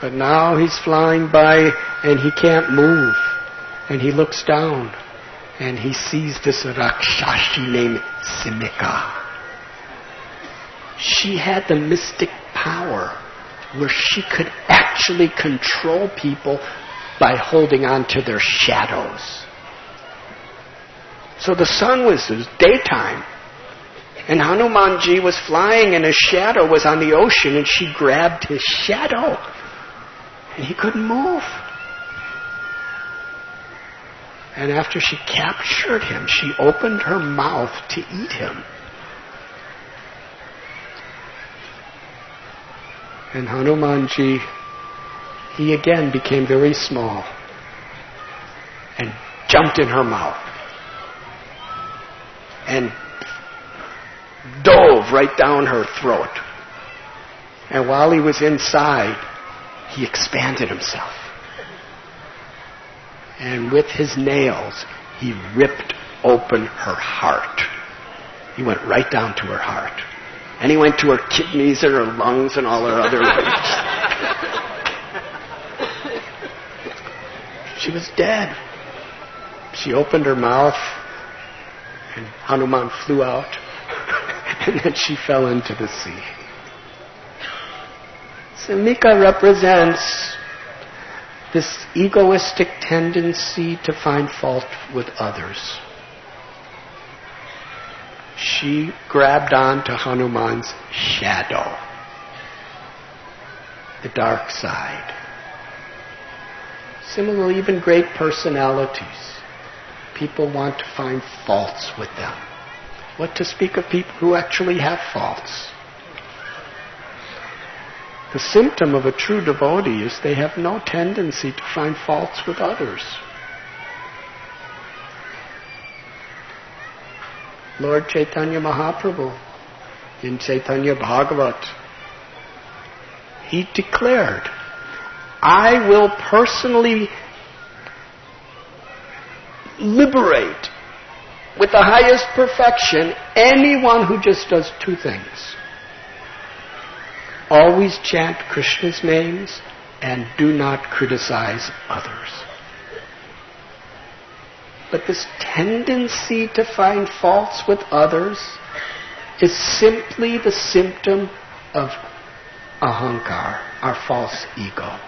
But now he's flying by and he can't move. And he looks down and he sees this Rakshashi named Simika. She had the mystic power where she could actually control people by holding on to their shadows. So the sun it was daytime, and Hanumanji was flying and his shadow was on the ocean, and she grabbed his shadow and he couldn't move. And after she captured him, she opened her mouth to eat him. And Hanumanji, he again became very small and jumped in her mouth and dove right down her throat. And while he was inside, he expanded himself. And with his nails, he ripped open her heart. He went right down to her heart. And he went to her kidneys and her lungs and all her other organs. She was dead. She opened her mouth, and Hanuman flew out, and then she fell into the sea. Simika represents this egoistic tendency to find fault with others. She grabbed onto Hanuman's shadow, the dark side. Similarly, even great personalities, people want to find faults with them. What to speak of people who actually have faults? The symptom of a true devotee is they have no tendency to find faults with others. Lord Chaitanya Mahaprabhu, in Chaitanya Bhagavat, he declared, I will personally liberate with the highest perfection anyone who just does two things. Always chant Krishna's names and do not criticize others. But this tendency to find faults with others is simply the symptom of ahankar, our false ego.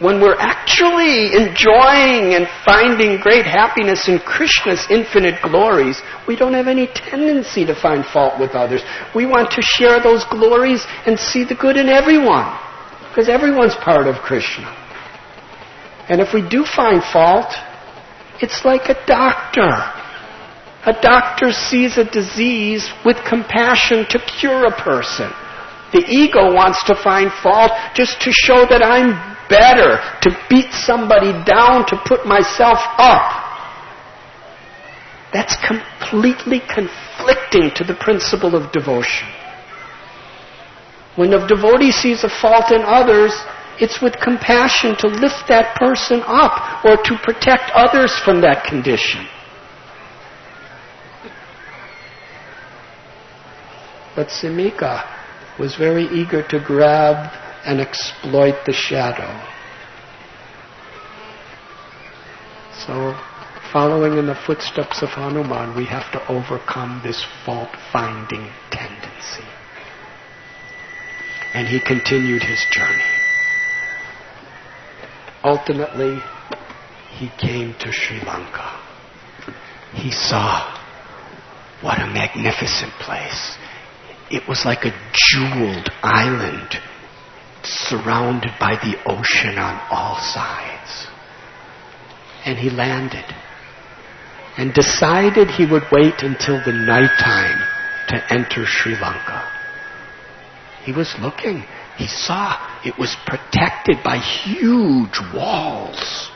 When we're actually enjoying and finding great happiness in Krishna's infinite glories, we don't have any tendency to find fault with others. We want to share those glories and see the good in everyone, because everyone's part of Krishna. And if we do find fault, it's like a doctor. A doctor sees a disease with compassion to cure a person. The ego wants to find fault just to show that I'm better, to beat somebody down, to put myself up. That's completely conflicting to the principle of devotion. When a devotee sees a fault in others, it's with compassion to lift that person up or to protect others from that condition. But Simika was very eager to grab and exploit the shadow. So, following in the footsteps of Hanuman, we have to overcome this fault-finding tendency. And he continued his journey. Ultimately, he came to Sri Lanka. He saw what a magnificent place. It was like a jeweled island surrounded by the ocean on all sides. And he landed and decided he would wait until the nighttime to enter Sri Lanka. He was looking. He saw it was protected by huge walls.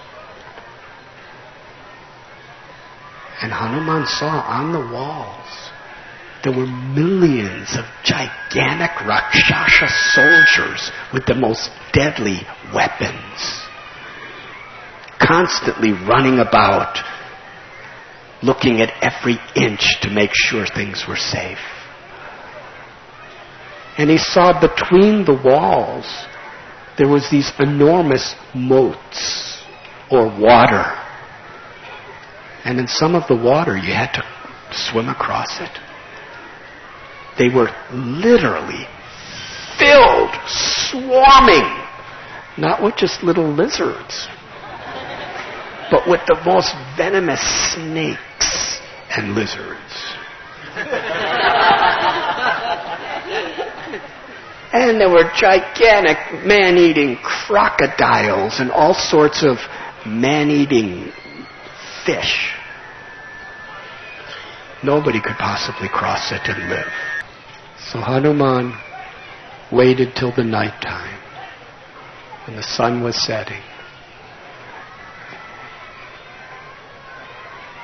And Hanuman saw on the walls there were millions of gigantic Rakshasa soldiers with the most deadly weapons, constantly running about, looking at every inch to make sure things were safe. And he saw between the walls there was these enormous moats or water. And in some of the water you had to swim across it. They were literally filled, swarming, not with just little lizards, but with the most venomous snakes and lizards. And there were gigantic man-eating crocodiles and all sorts of man-eating fish. Nobody could possibly cross it and live. So Hanuman waited till the night time, and the sun was setting.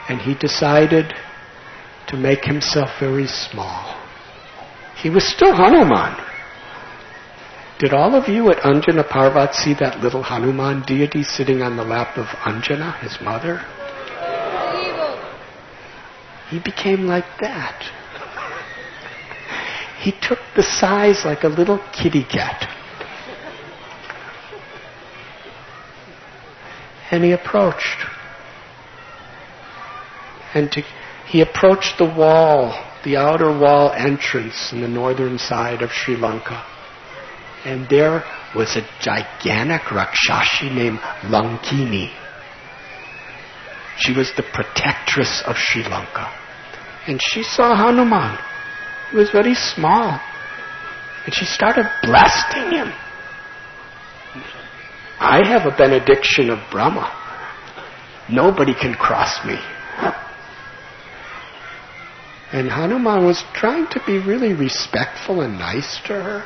And he decided to make himself very small. He was still Hanuman. Did all of you at Anjana Parvat see that little Hanuman deity sitting on the lap of Anjana, his mother? He became like that. He took the size like a little kitty cat. And he approached. He approached the wall, the outer wall entrance in the northern side of Sri Lanka. And there was a gigantic Rakshasi named Lankini. She was the protectress of Sri Lanka. And she saw Hanuman. He was very small. And she started blasting him. I have a benediction of Brahma. Nobody can cross me. And Hanuman was trying to be really respectful and nice to her.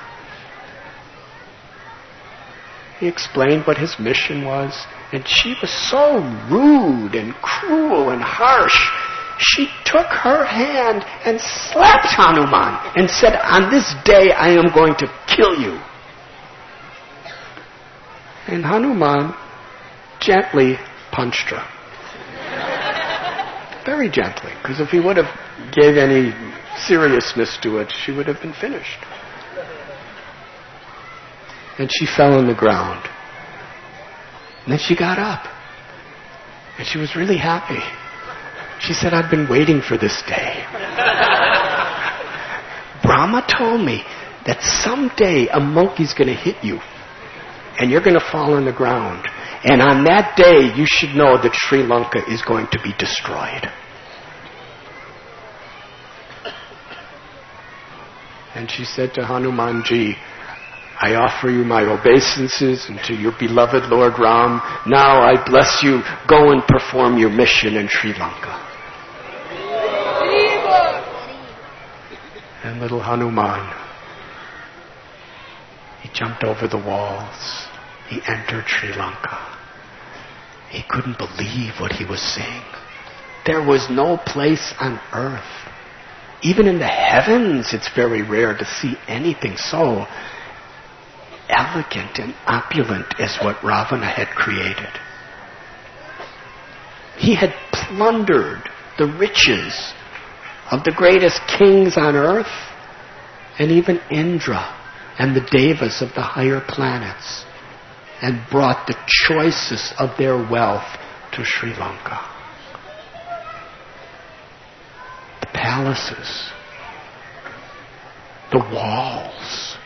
He explained what his mission was, and she was so rude and cruel and harsh. She took her hand and slapped Hanuman and said, "On this day I am going to kill you." And Hanuman gently punched her. Very gently, because if he would have gave any seriousness to it, she would have been finished. And she fell on the ground. And then she got up. And she was really happy. She said, "I've been waiting for this day. Brahma told me that someday a monkey's going to hit you. And you're going to fall on the ground. And on that day, you should know that Sri Lanka is going to be destroyed." And she said to Hanumanji, "I offer you my obeisances and to your beloved Lord Ram. Now I bless you. Go and perform your mission in Sri Lanka." And little Hanuman, he jumped over the walls. He entered Sri Lanka. He couldn't believe what he was seeing. There was no place on earth. Even in the heavens, it's very rare to see anything so elegant and opulent as what Ravana had created. He had plundered the riches of the greatest kings on earth, and even Indra and the devas of the higher planets, and brought the choicest of their wealth to Sri Lanka. The palaces, the walls,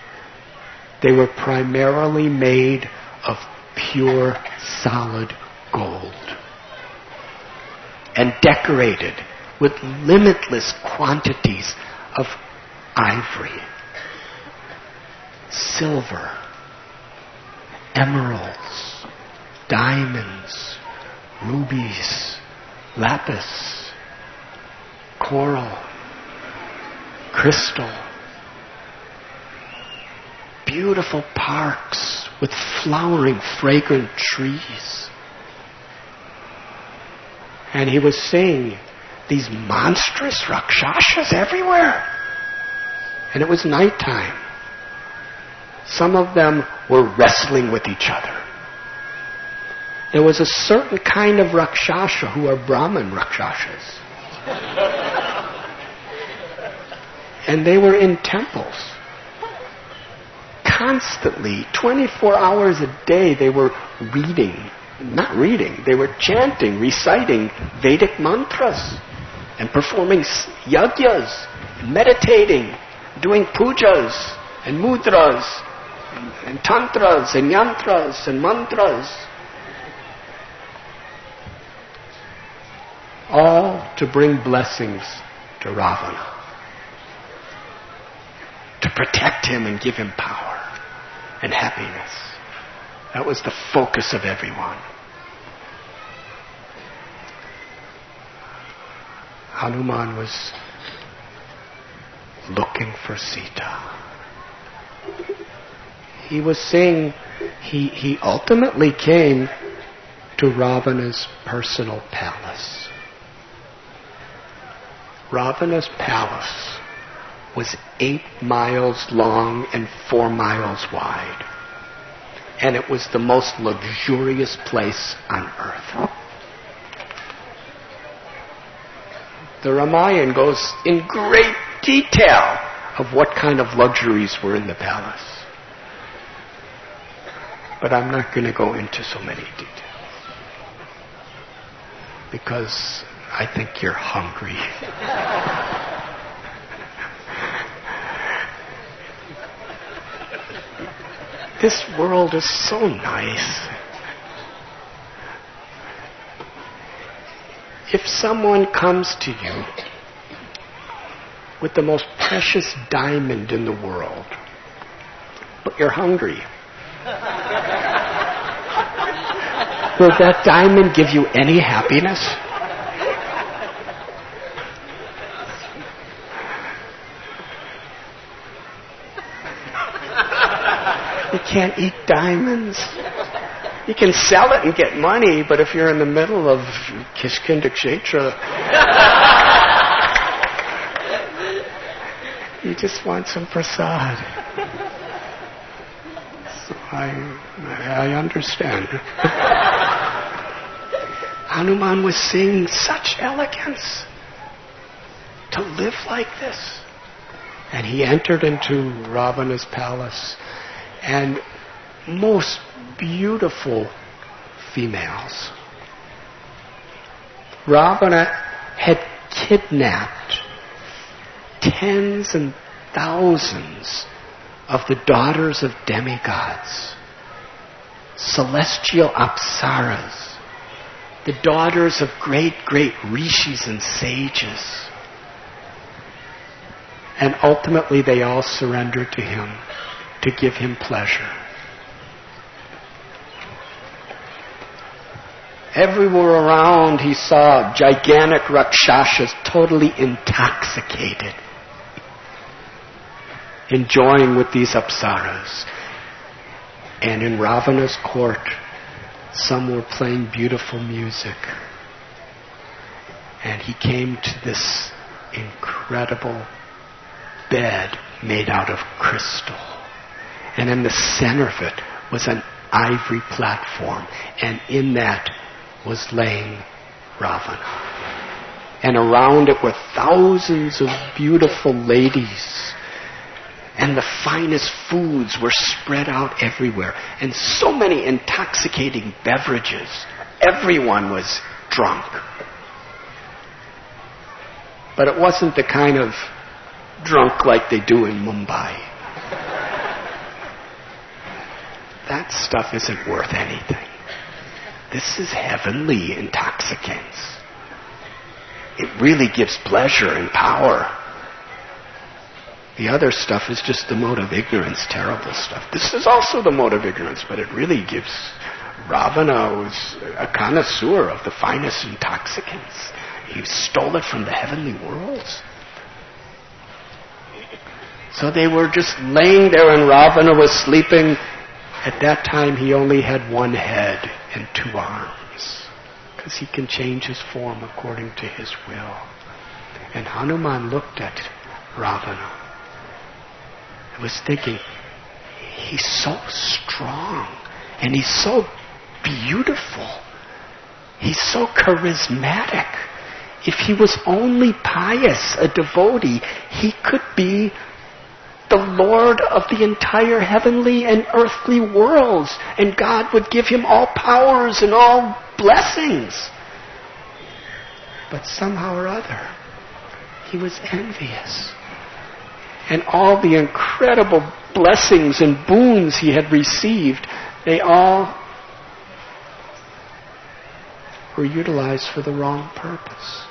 they were primarily made of pure solid gold and decorated with limitless quantities of ivory, silver, emeralds, diamonds, rubies, lapis, coral, crystal. beautiful parks with flowering, fragrant trees. And he was seeing these monstrous rakshasas everywhere. And it was nighttime. Some of them were wrestling with each other. There was a certain kind of rakshasa who are Brahman rakshasas. And they were in temples. Constantly, 24 hours a day, they were they were chanting, reciting Vedic mantras and performing yajnas, meditating, doing pujas and mudras and tantras and yantras and mantras. All to bring blessings to Ravana. To protect him and give him power and happiness. That was the focus of everyone. Hanuman was looking for Sita. He was saying he ultimately came to Ravana's personal palace. Ravana's palace was 8 miles long and 4 miles wide. And it was the most luxurious place on earth. The Ramayana goes in great detail of what kind of luxuries were in the palace. But I'm not going to go into so many details. Because I think you're hungry. This world is so nice. If someone comes to you with the most precious diamond in the world, but you're hungry, will that diamond give you any happiness? You can't eat diamonds. You can sell it and get money, but if you're in the middle of Kishkinda Kshetra, you just want some prasad. So I understand. Hanuman was seeing such elegance to live like this. And he entered into Ravana's palace, and most beautiful females. Ravana had kidnapped tens and thousands of the daughters of demigods, celestial apsaras, the daughters of great rishis and sages. And ultimately they all surrendered to him to give him pleasure. Everywhere around he saw gigantic rakshasas totally intoxicated, enjoying with these apsaras. And in Ravana's court, some were playing beautiful music. And he came to this incredible bed made out of crystal. And in the center of it was an ivory platform. And in that was laying Ravana. And around it were thousands of beautiful ladies. And the finest foods were spread out everywhere. And so many intoxicating beverages. Everyone was drunk. But it wasn't the kind of drunk like they do in Mumbai. That stuff isn't worth anything. This is heavenly intoxicants. It really gives pleasure and power. The other stuff is just the mode of ignorance, terrible stuff. This is also the mode of ignorance, but it really gives... Ravana was a connoisseur of the finest intoxicants. He stole it from the heavenly worlds. So they were just laying there and Ravana was sleeping. At that time he only had one head and two arms, because he can change his form according to his will. And Hanuman looked at Ravana and was thinking, he's so strong and he's so beautiful. He's so charismatic. If he was only pious, a devotee, he could be the Lord of the entire heavenly and earthly worlds, and God would give him all powers and all blessings. But somehow or other, he was envious. And all the incredible blessings and boons he had received, they all were utilized for the wrong purpose.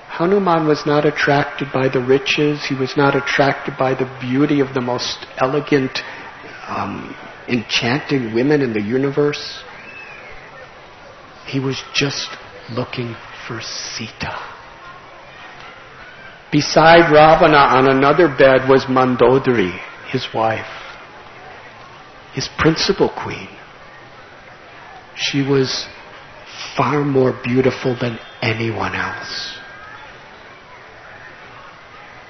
Hanuman was not attracted by the riches. He was not attracted by the beauty of the most elegant, enchanting women in the universe. He was just looking for Sita. Beside Ravana on another bed was Mandodari, his wife, his principal queen. She was far more beautiful than anyone else.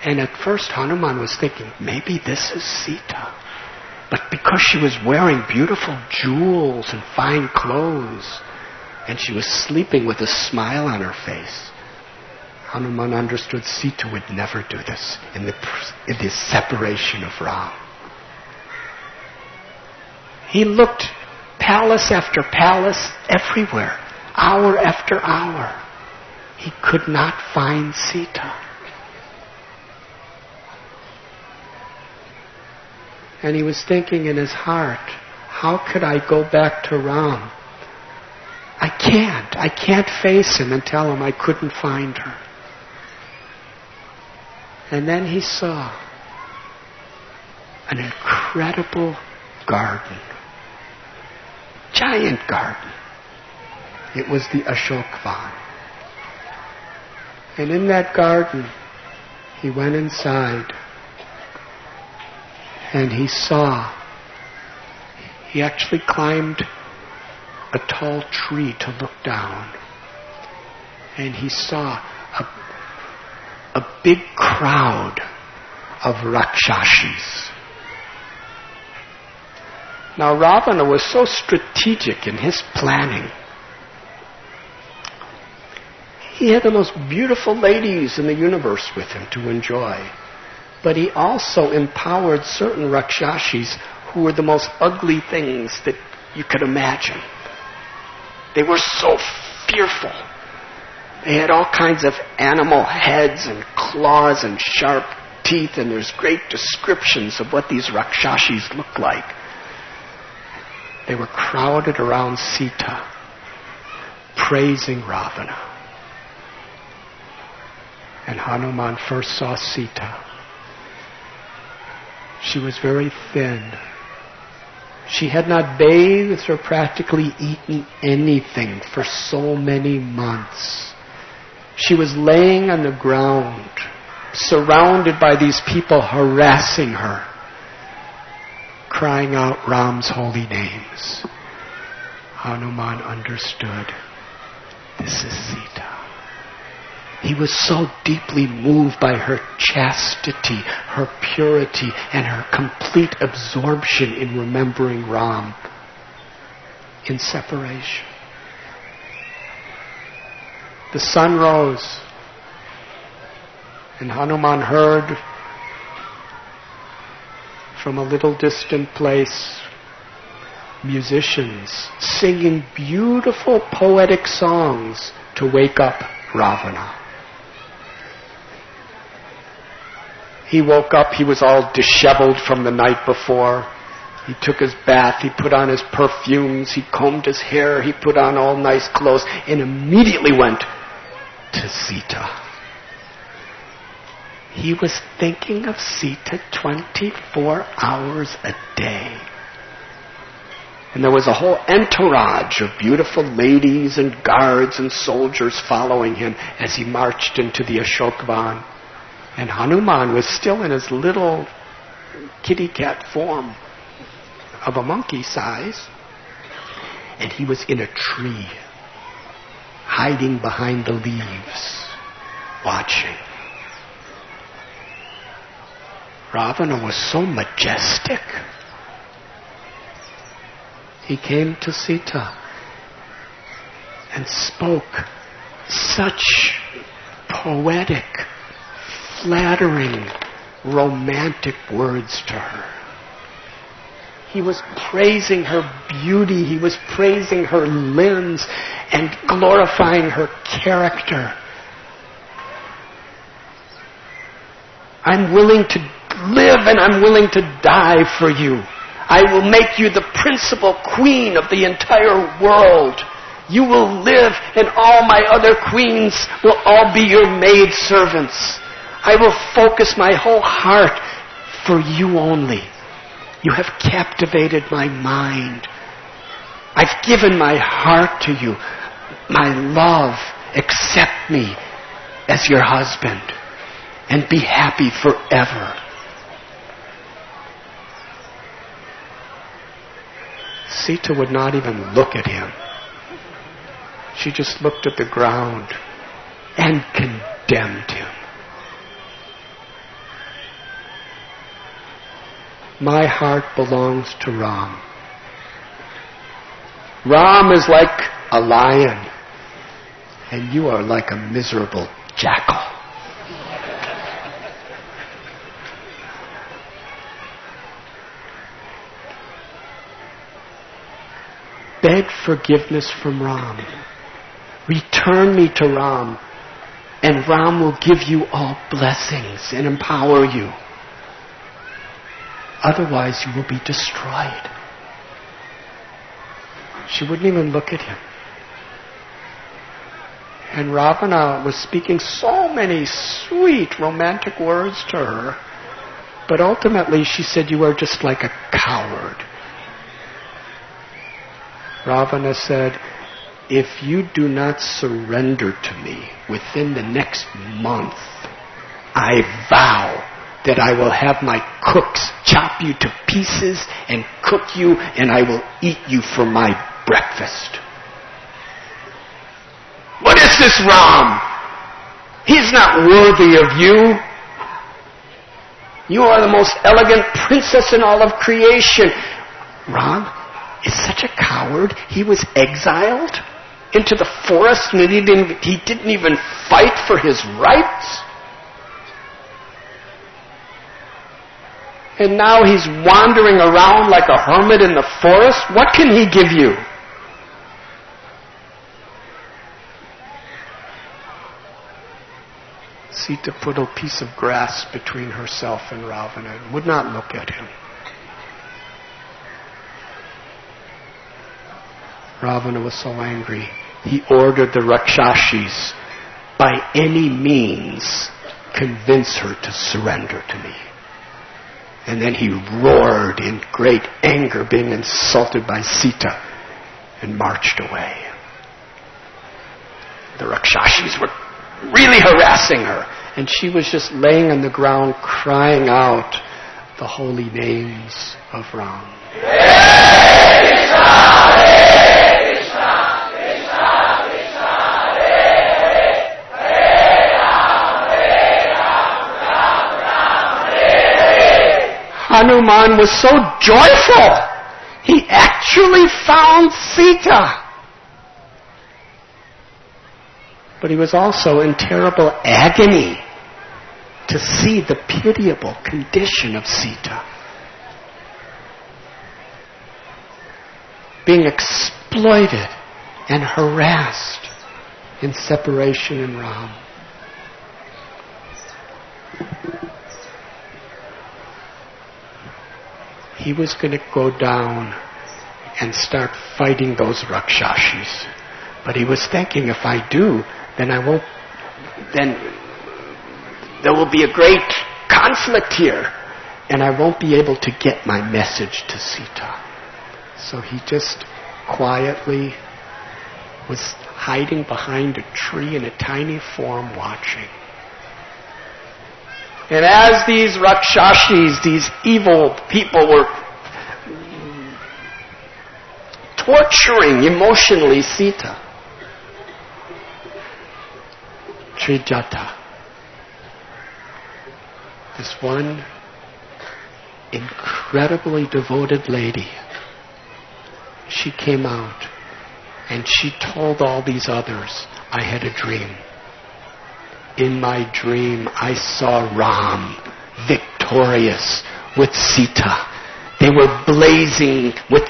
And at first Hanuman was thinking, maybe this is Sita. But because she was wearing beautiful jewels and fine clothes, and she was sleeping with a smile on her face, Hanuman understood Sita would never do this in the separation of Ram. He looked palace after palace everywhere, hour after hour. He could not find Sita. And he was thinking in his heart, how could I go back to Ram? I can't face him and tell him I couldn't find her. And then he saw an incredible garden. Giant garden. It was the Ashokvan. And in that garden, he went inside and he actually climbed a tall tree to look down. And he saw a big crowd of Rakshashis. Now Ravana was so strategic in his planning. He had the most beautiful ladies in the universe with him to enjoy. But he also empowered certain Rakshashis who were the most ugly things that you could imagine. They were so fearful. They had all kinds of animal heads and claws and sharp teeth, and there's great descriptions of what these Rakshashis looked like. They were crowded around Sita, praising Ravana. And Hanuman first saw Sita. She was very thin. She had not bathed or practically eaten anything for so many months. She was laying on the ground, surrounded by these people harassing her, crying out Ram's holy names. Hanuman understood, this is Sita. He was so deeply moved by her chastity, her purity, and her complete absorption in remembering Ram in separation. The sun rose, and Hanuman heard from a little distant place musicians singing beautiful poetic songs to wake up Ravana. He woke up, he was all disheveled from the night before. He took his bath, he put on his perfumes, he combed his hair, he put on all nice clothes, and immediately went to Sita. He was thinking of Sita 24 hours a day. And there was a whole entourage of beautiful ladies and guards and soldiers following him as he marched into the Ashokvan. And Hanuman was still in his little kitty cat form of a monkey size. And he was in a tree, hiding behind the leaves, watching. Ravana was so majestic. He came to Sita and spoke such poetic, flattering, romantic words to her. He was praising her beauty. He was praising her limbs and glorifying her character. I'm willing to live and I'm willing to die for you. I will make you the principal queen of the entire world. You will live and all my other queens will all be your maidservants. I will focus my whole heart for you only. You have captivated my mind. I've given my heart to you. My love, accept me as your husband and be happy forever. Sita would not even look at him. She just looked at the ground and condemned him. My heart belongs to Ram. Ram is like a lion, and you are like a miserable jackal. Beg forgiveness from Ram. Return me to Ram, and Ram will give you all blessings and empower you. Otherwise, you will be destroyed. She wouldn't even look at him. And Ravana was speaking so many sweet, romantic words to her, but ultimately she said, you are just like a coward. Ravana said, if you do not surrender to me within the next month, I vow that I will have my cooks chop you to pieces and cook you, and I will eat you for my breakfast. What is this, Ram? He's not worthy of you. You are the most elegant princess in all of creation. Ram is such a coward. He was exiled into the forest, and he didn't even fight for his rights. And now he's wandering around like a hermit in the forest. What can he give you? Sita put a piece of grass between herself and Ravana and would not look at him. Ravana was so angry. He ordered the Rakshashis, by any means, convince her to surrender to me. And then he roared in great anger, being insulted by Sita, and marched away. The Rakshashis were really harassing her, and she was just laying on the ground crying out the holy names of Ram. Hanuman was so joyful. He actually found Sita. But he was also in terrible agony to see the pitiable condition of Sita. Being exploited and harassed in separation in Ram. He was going to go down and start fighting those Rakshashis. But he was thinking, if I do, then there will be a great conflict here, and I won't be able to get my message to Sita. So he just quietly was hiding behind a tree in a tiny form watching. And as these Rakshashis, these evil people, were torturing emotionally Sita, Trijata, this one incredibly devoted lady, she came out and she told all these others, I had a dream. In my dream, I saw Ram victorious with Sita. They were blazing with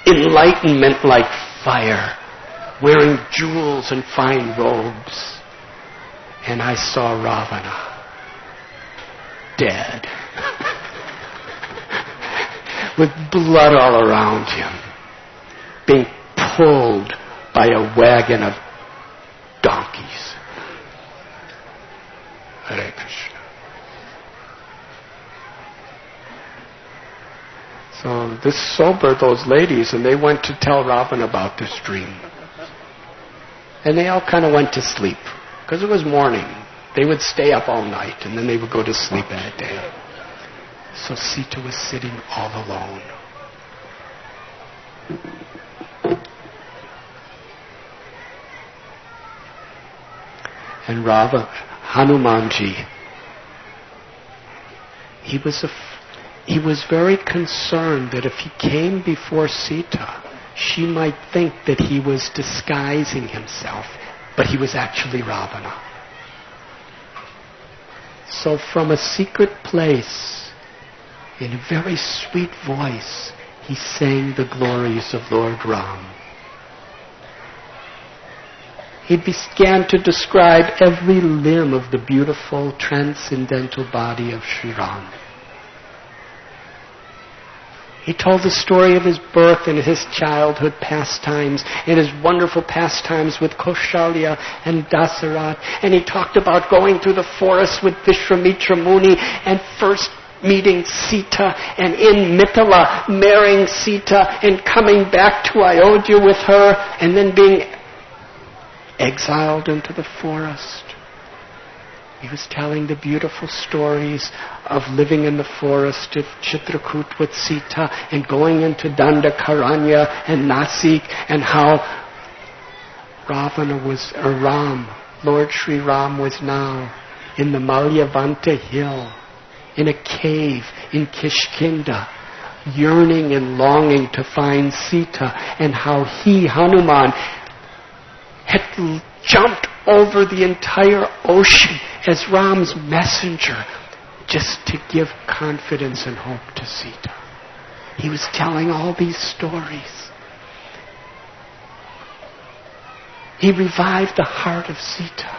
enlightenment like fire, wearing jewels and fine robes. And I saw Ravana dead, with blood all around him, being pulled by a wagon of donkeys. Hare Krishna. So this sobered those ladies, and they went to tell Ravana about this dream. And they all kind of went to sleep, because it was morning. They would stay up all night, and then they would go to sleep at day. So Sita was sitting all alone. And Hanumanji, he was very concerned that if he came before Sita, she might think that he was disguising himself, but he was actually Ravana. So from a secret place, in a very sweet voice, he sang the glories of Lord Ram. He began to describe every limb of the beautiful transcendental body of Sri Ram. He told the story of his birth and his childhood pastimes and his wonderful pastimes with Kaushalya and Dasarat. And he talked about going through the forest with Vishwamitra Muni and first meeting Sita, and in Mithila marrying Sita and coming back to Ayodhya with her, and then being exiled into the forest. He was telling the beautiful stories of living in the forest of Chitrakoot with Sita and going into Dandakaranya and Nasik, and how Lord Sri Ram was now in the Malyavanta hill, in a cave in Kishkinda, yearning and longing to find Sita, and how he, Hanuman, had jumped over the entire ocean as Ram's messenger just to give confidence and hope to Sita. He was telling all these stories. He revived the heart of Sita.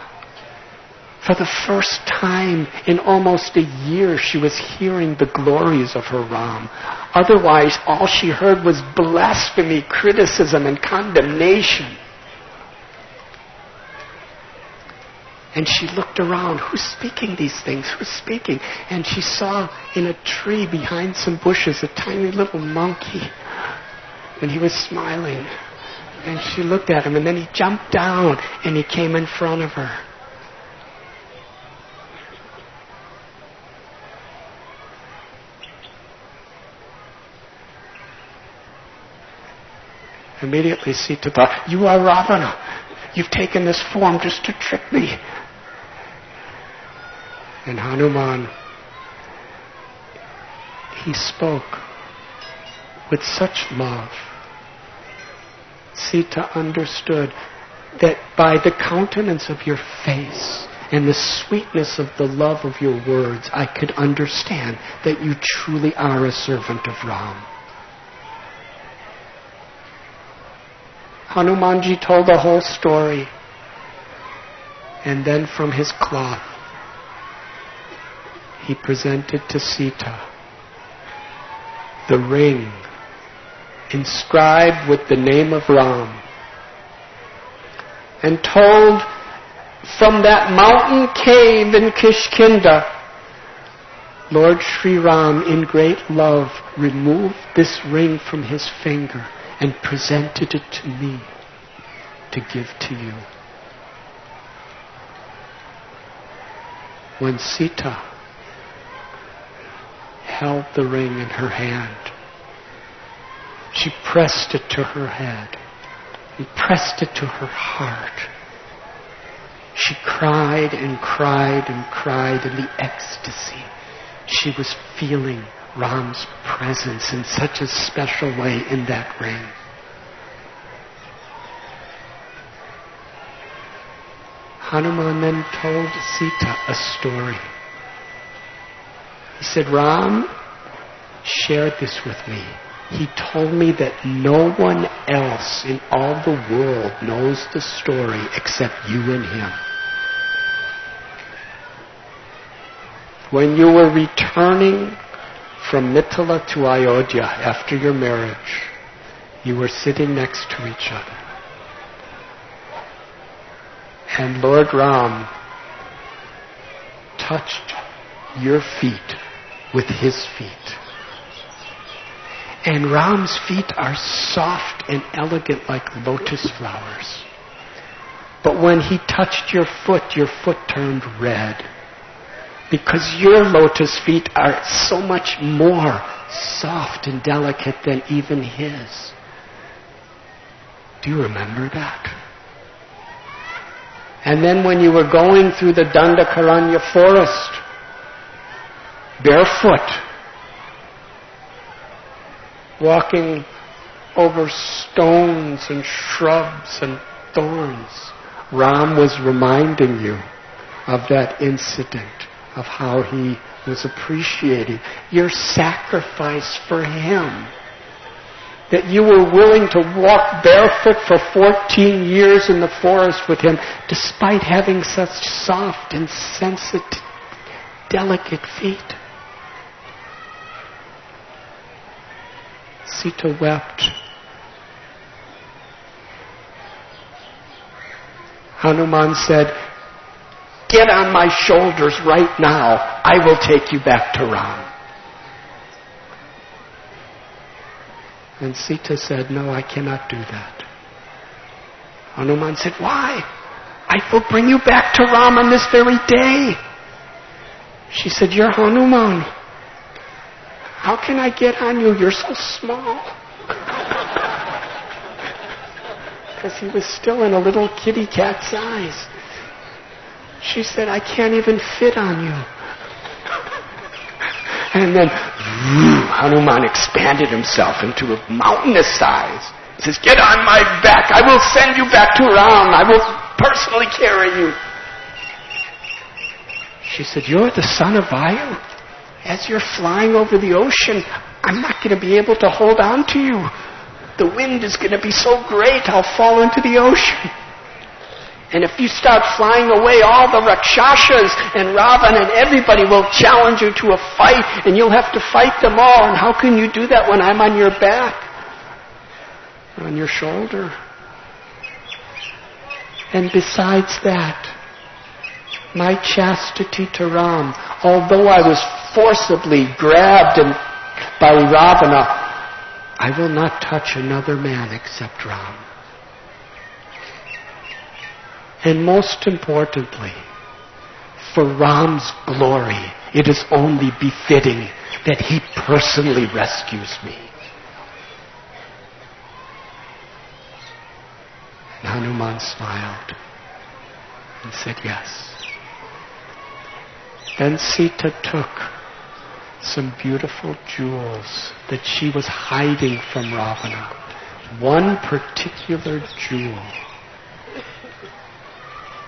For the first time in almost a year, she was hearing the glories of her Ram. Otherwise, all she heard was blasphemy, criticism, and condemnation. And she looked around. Who's speaking these things? Who's speaking? And she saw in a tree behind some bushes a tiny little monkey. And he was smiling. And she looked at him, and then he jumped down and he came in front of her. Immediately Sita thought, you are Ravana. You've taken this form just to trick me. And Hanuman, he spoke with such love. Sita understood that by the countenance of your face and the sweetness of the love of your words, I could understand that you truly are a servant of Ram. Hanumanji told the whole story. And then from his cloth, he presented to Sita the ring inscribed with the name of Ram, and told, from that mountain cave in Kishkinda, Lord Sri Ram, in great love, removed this ring from his finger and presented it to me to give to you. When Sita held the ring in her hand, she pressed it to her head and pressed it to her heart. She cried and cried and cried in the ecstasy. She was feeling Ram's presence in such a special way in that ring. Hanuman then told Sita a story. He said, Ram shared this with me. He told me that no one else in all the world knows the story except you and him. When you were returning from Mithila to Ayodhya after your marriage, you were sitting next to each other. And Lord Ram touched your feet with his feet. And Ram's feet are soft and elegant like lotus flowers. But when he touched your foot turned red. Because your lotus feet are so much more soft and delicate than even his. Do you remember that? And then when you were going through the Dandakaranya forest, barefoot, walking over stones and shrubs and thorns, Ram was reminding you of that incident, of how he was appreciating your sacrifice for him. That you were willing to walk barefoot for 14 years in the forest with him, despite having such soft and sensitive, delicate feet. Sita wept. Hanuman said, get on my shoulders right now. I will take you back to Ram. And Sita said, no, I cannot do that. Hanuman said, why? I will bring you back to Ram on this very day. She said, you're Hanuman. How can I get on you? You're so small. Because he was still in a little kitty cat size. She said, I can't even fit on you. And then Hanuman expanded himself into a mountainous size. He says, get on my back. I will send you back to Ram. I will personally carry you. She said, you're the son of Vayu. As you're flying over the ocean, I'm not going to be able to hold on to you. The wind is going to be so great, I'll fall into the ocean. And if you start flying away, all the Rakshasas and Ravan and everybody will challenge you to a fight, and you'll have to fight them all. And how can you do that when I'm on your back? On your shoulder? And besides that, my chastity to Ram, although I was forcibly grabbed by Ravana, I will not touch another man except Ram. And most importantly, for Ram's glory, it is only befitting that he personally rescues me. And Hanuman smiled and said yes. Then Sita took some beautiful jewels that she was hiding from Ravana. One particular jewel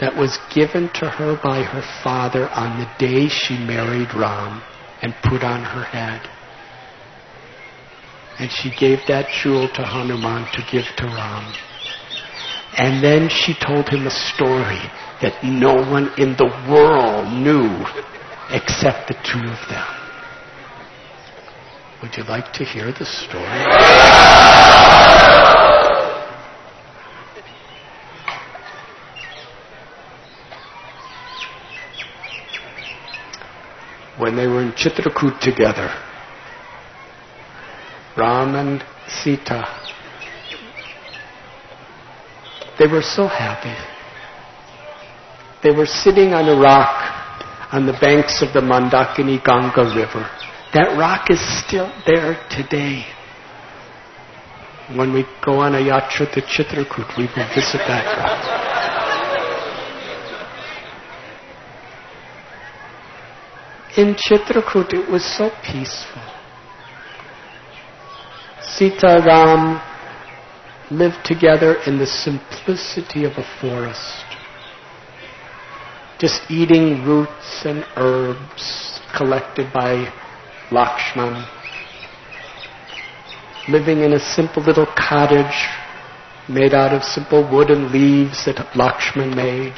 that was given to her by her father on the day she married Ram and put on her head. And she gave that jewel to Hanuman to give to Ram. And then she told him a story that no one in the world knew except the two of them. Would you like to hear the story? when they were in Chitrakoot together. Ram and Sita. They were so happy. They were sitting on a rock on the banks of the Mandakini Ganga River. That rock is still there today. When we go on a yatra to Chitrakoot, we will visit that rock. In Chitrakoot, it was so peaceful. Sita Ram lived together in the simplicity of a forest, just eating roots and herbs collected by Lakshman, living in a simple little cottage made out of simple wood and leaves that Lakshman made.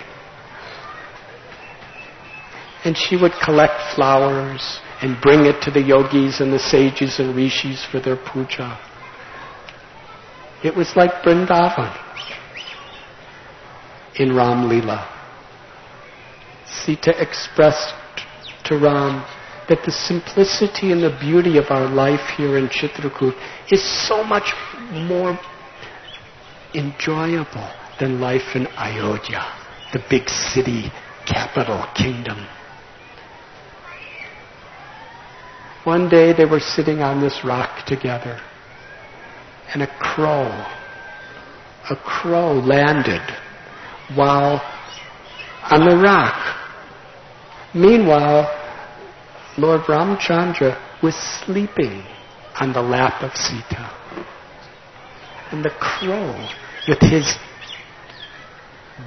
And she would collect flowers and bring it to the yogis and the sages and rishis for their puja. It was like Vrindavan in Ram Leela. Sita expressed to Ram that the simplicity and the beauty of our life here in Chitrakoot is so much more enjoyable than life in Ayodhya, the big city, capital, kingdom. One day they were sitting on this rock together, and a crow landed while on the rock. Meanwhile, Lord Ramchandra was sleeping on the lap of Sita. And the crow, with his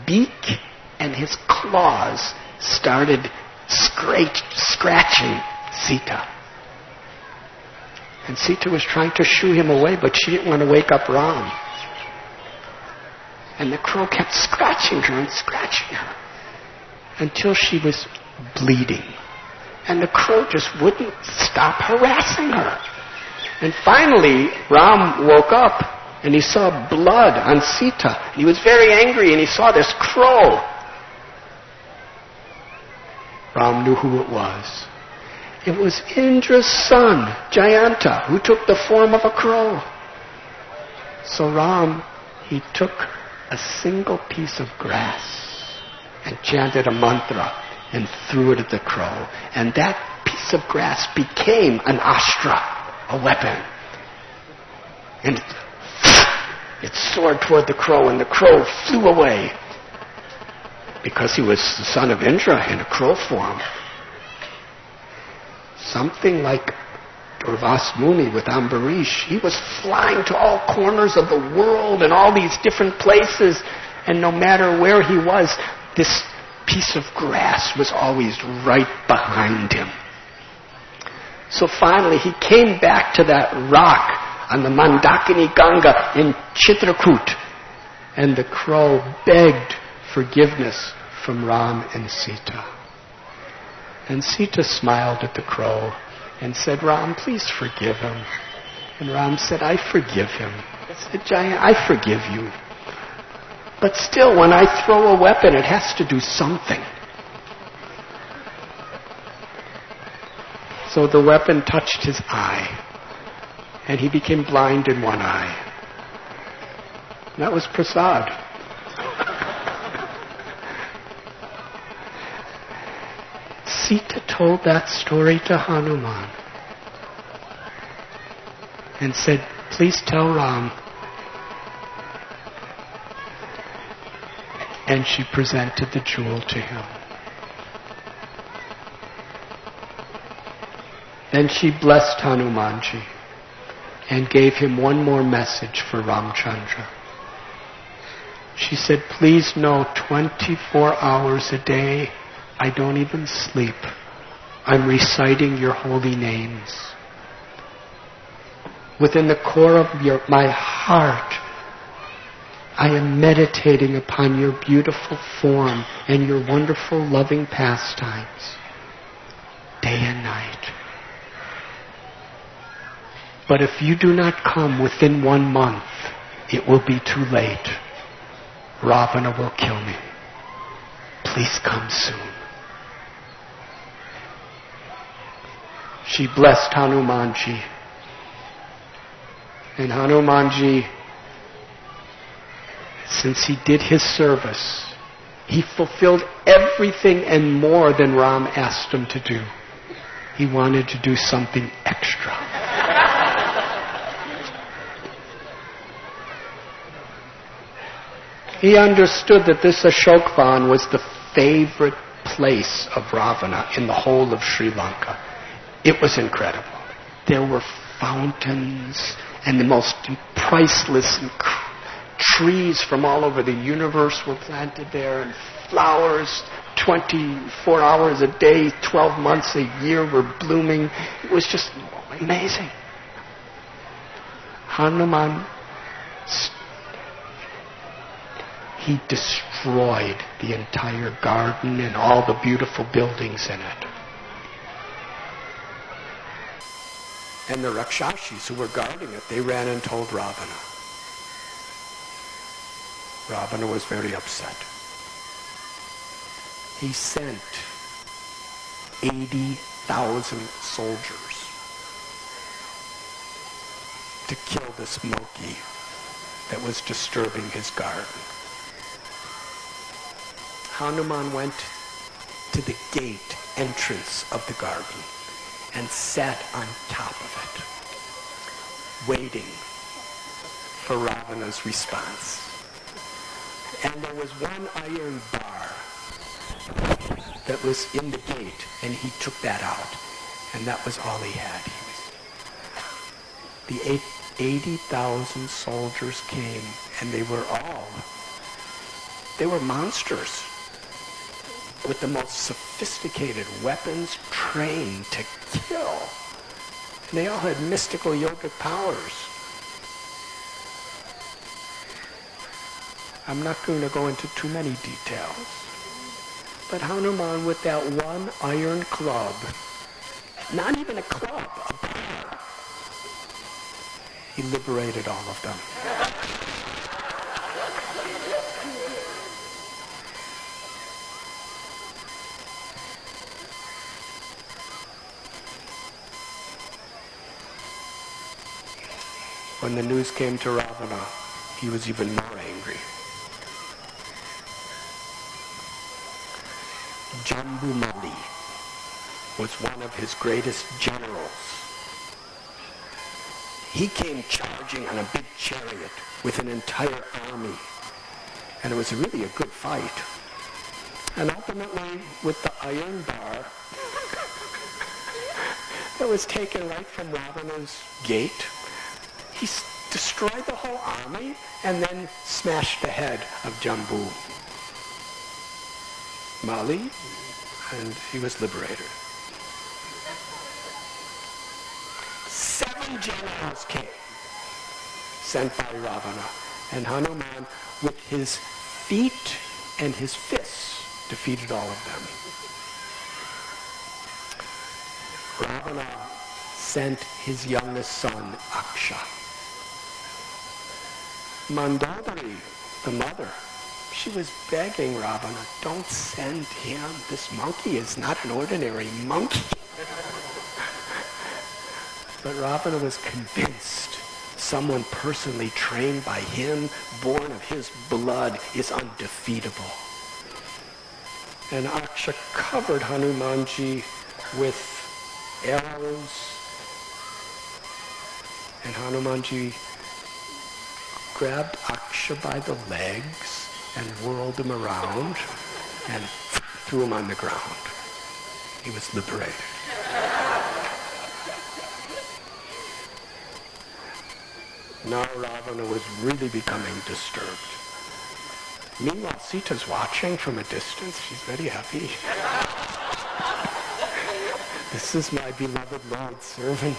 beak and his claws, started scratching Sita. And Sita was trying to shoo him away, but she didn't want to wake up Ram. And the crow kept scratching her and scratching her until she was bleeding. And the crow just wouldn't stop harassing her. And finally, Ram woke up and he saw blood on Sita. And he was very angry and he saw this crow. Ram knew who it was. It was Indra's son, Jayanta, who took the form of a crow. So Ram, he took a single piece of grass and chanted a mantra and threw it at the crow. And that piece of grass became an astra, a weapon. And it soared toward the crow, and the crow flew away because he was the son of Indra in a crow form. Something like Durvas Muni with Ambarish. He was flying to all corners of the world and all these different places, and no matter where he was, this piece of grass was always right behind him. So finally he came back to that rock on the Mandakini Ganga in Chitrakoot, and the crow begged forgiveness from Ram and Sita. And Sita smiled at the crow and said, Ram, please forgive him. And Ram said, I forgive him. I said, Jaya, I forgive you. But still, when I throw a weapon, it has to do something. So the weapon touched his eye, and he became blind in one eye. And that was prasad. Sita told that story to Hanuman and said, please tell Ram. And she presented the jewel to him. Then she blessed Hanumanji and gave him one more message for Ramchandra. She said, please know 24 hours a day, I don't even sleep. I'm reciting your holy names. Within the core of my heart, I am meditating upon your beautiful form and your wonderful loving pastimes, day and night. But if you do not come within 1 month, it will be too late. Ravana will kill me. Please come soon. she blessed Hanumanji. And Hanumanji, since he did his service, he fulfilled everything and more than Ram asked him to do. He wanted to do something extra. He understood that this Ashokvan was the favorite place of Ravana in the whole of Sri Lanka. It was incredible. There were fountains and the most priceless trees from all over the universe were planted there, and flowers 24 hours a day, 12 months a year were blooming. It was just amazing. Hanuman, he destroyed the entire garden and all the beautiful buildings in it. And the Rakshashis who were guarding it, they ran and told Ravana. Ravana was very upset. He sent 80,000 soldiers to kill this monkey that was disturbing his garden. Hanuman went to the gate entrance of the garden and sat on top of it, waiting for Ravana's response. And there was one iron bar that was in the gate, and he took that out, and that was all he had. The 80,000 soldiers came, and they were monsters with the most sophisticated weapons, trained to kill. And they all had mystical yogic powers. I'm not going to go into too many details. But Hanuman, with that one iron club, not even a club, a bar, he liberated all of them. When the news came to Ravana, he was even more angry. Jambumali was one of his greatest generals. He came charging on a big chariot with an entire army, and it was really a good fight. And ultimately, with the iron bar that was taken right from Ravana's gate, he destroyed the whole army and then smashed the head of Jambu Mali, and he was liberated. 7 generals came, sent by Ravana, and Hanuman, with his feet and his fists, defeated all of them. Ravana sent his youngest son, Aksha. Mandodari, the mother, she was begging Ravana, don't send him. This monkey is not an ordinary monkey. But Ravana was convinced someone personally trained by him, born of his blood, is undefeatable. And Aksha covered Hanumanji with arrows, and Hanumanji grabbed Aksha by the legs and whirled him around and threw him on the ground. He was liberated. Now Ravana was really becoming disturbed. Meanwhile, Sita's watching from a distance. She's very happy. This is my beloved Lord's servant.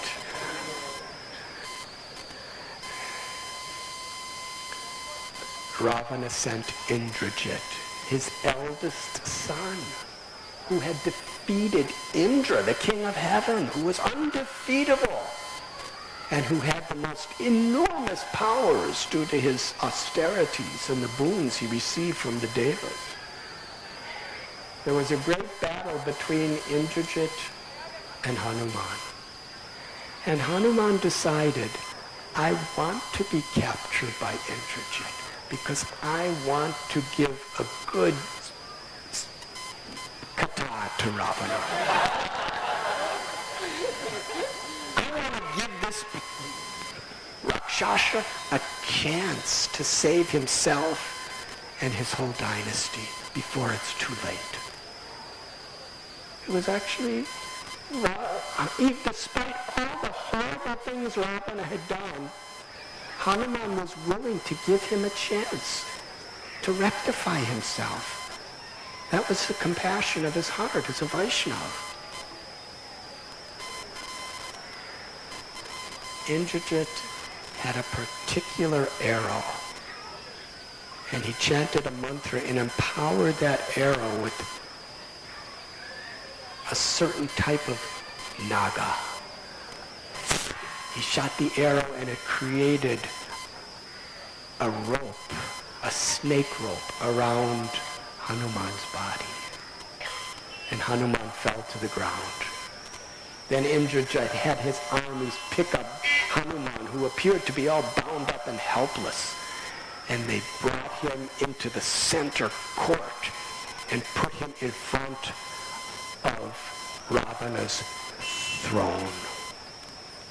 Ravana sent Indrajit, his eldest son, who had defeated Indra, the king of heaven, who was undefeatable, and who had the most enormous powers due to his austerities and the boons he received from the devas. There was a great battle between Indrajit and Hanuman. And Hanuman decided, I want to be captured by Indrajit because I want to give a good kata to Ravana. I want to give this Rakshasa a chance to save himself and his whole dynasty before it's too late. It was actually, despite all the horrible things Ravana had done, Hanuman was willing to give him a chance to rectify himself. That was the compassion of his heart as a Vaishnava. Indrajit had a particular arrow, and he chanted a mantra and empowered that arrow with a certain type of naga. He shot the arrow and it created a rope, a snake rope around Hanuman's body. And Hanuman fell to the ground. Then Indrajit had his armies pick up Hanuman, who appeared to be all bound up and helpless. And they brought him into the center court and put him in front of Ravana's throne.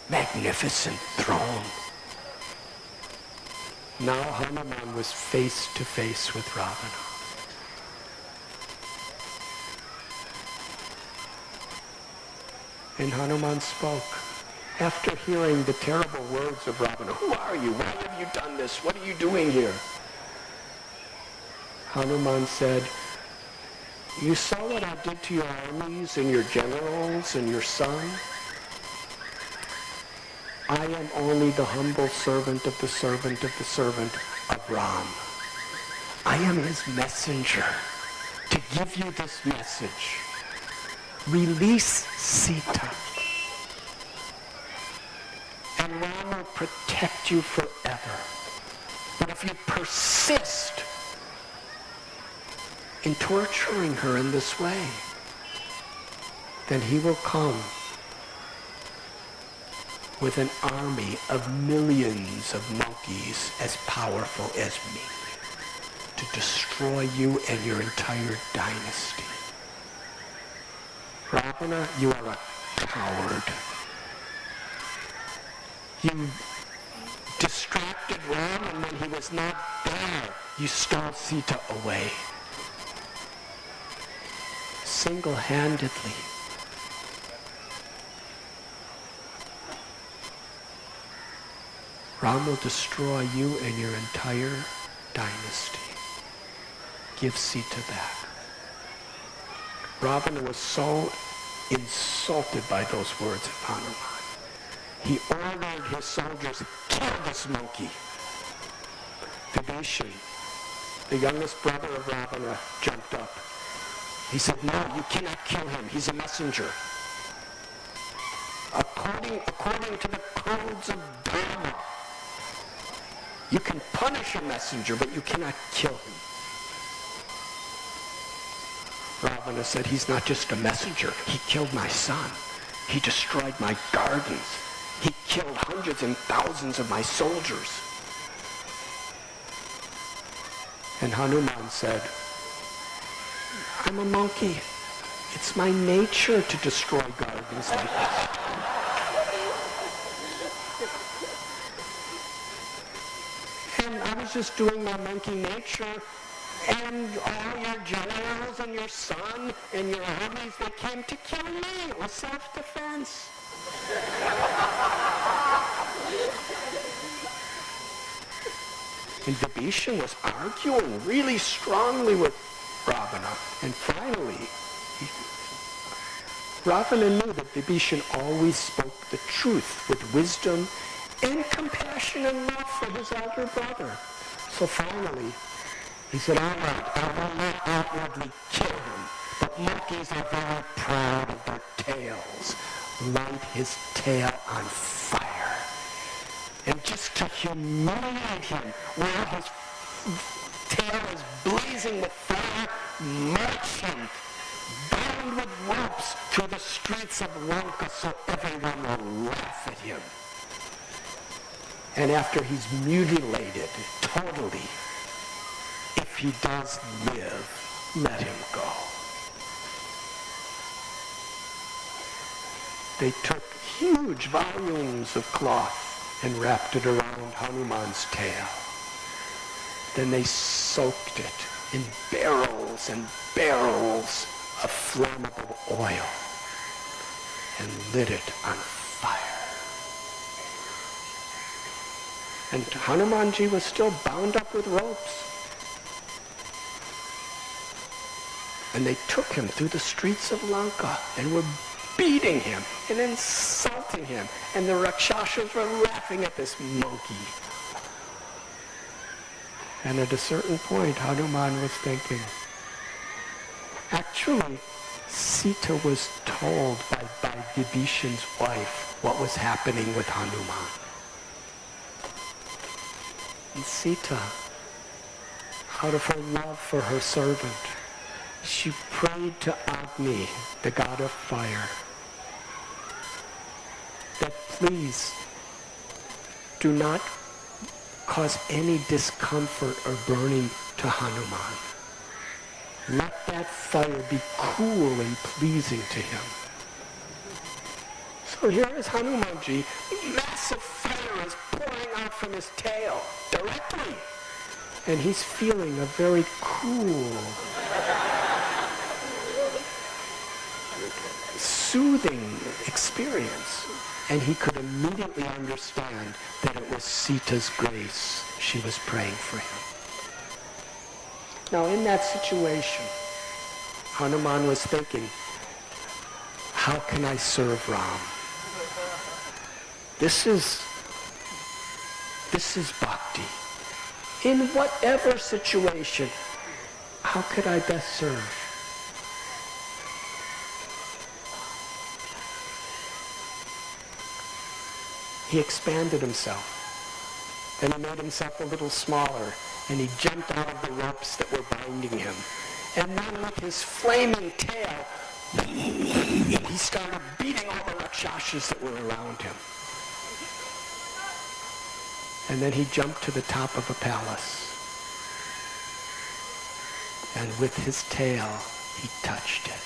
Magnificent throne. Now Hanuman was face to face with Ravana. And Hanuman spoke. After hearing the terrible words of Ravana, who are you? Why have you done this? What are you doing here? Hanuman said, you saw what I did to your armies and your generals and your son? I am only the humble servant of the servant of the servant of Ram. I am his messenger to give you this message. Release Sita, and Ram will protect you forever. But if you persist in torturing her in this way, then he will come with an army of millions of monkeys as powerful as me to destroy you and your entire dynasty. Ravana, you are a coward. You distracted Ram, and when he was not there, you stole Sita away. Single-handedly. Ram will destroy you and your entire dynasty. Give Sita back. Ravana was so insulted by those words of Hanuman. He ordered his soldiers, kill this monkey. Vibhishan, the youngest brother of Ravana, jumped up. He said, no, you cannot kill him. He's a messenger. According to the codes of Dharma, you can punish a messenger, but you cannot kill him. Ravana said, he's not just a messenger. He killed my son. He destroyed my gardens. He killed hundreds and thousands of my soldiers. And Hanuman said, I'm a monkey. It's my nature to destroy gardens like this. And I was just doing my monkey nature, and all your generals and your son and your armies, they came to kill me. It was self-defense. And Vibhishan was arguing really strongly with Ravana. And finally, Ravana knew that Vibhishan always spoke the truth with wisdom and compassion and love for his elder brother. So finally, he said, all right, I will not outwardly kill him, but monkeys are very proud of their tails. Light his tail on fire. And just to humiliate him, while his tail is blazing with fire, march him, bow bound with ropes through the streets of Lanka so everyone will laugh at him. And after he's mutilated totally, if he does live, let him go. They took huge volumes of cloth and wrapped it around Hanuman's tail. Then they soaked it in barrels and barrels of flammable oil and lit it on fire. And Hanumanji was still bound up with ropes. And they took him through the streets of Lanka and were beating him and insulting him. And the Rakshasas were laughing at this monkey. And at a certain point, Hanuman was thinking, actually, Sita was told by Vibhishan's wife what was happening with Hanuman. And Sita, out of her love for her servant, she prayed to Agni, the god of fire, that please do not cause any discomfort or burning to Hanuman. Let that fire be cool and pleasing to him. So here is Hanumanji, massive fire is pouring out from his tail directly. And he's feeling a very cool, soothing experience. And he could immediately understand that it was Sita's grace she was praying for him. Now in that situation, Hanuman was thinking, how can I serve Ram? This is bhakti. In whatever situation, how could I best serve? He expanded himself. Then he made himself a little smaller, and he jumped out of the ropes that were binding him. And then with his flaming tail, he started beating all the Rakshasas that were around him. And then he jumped to the top of a palace. And with his tail, he touched it.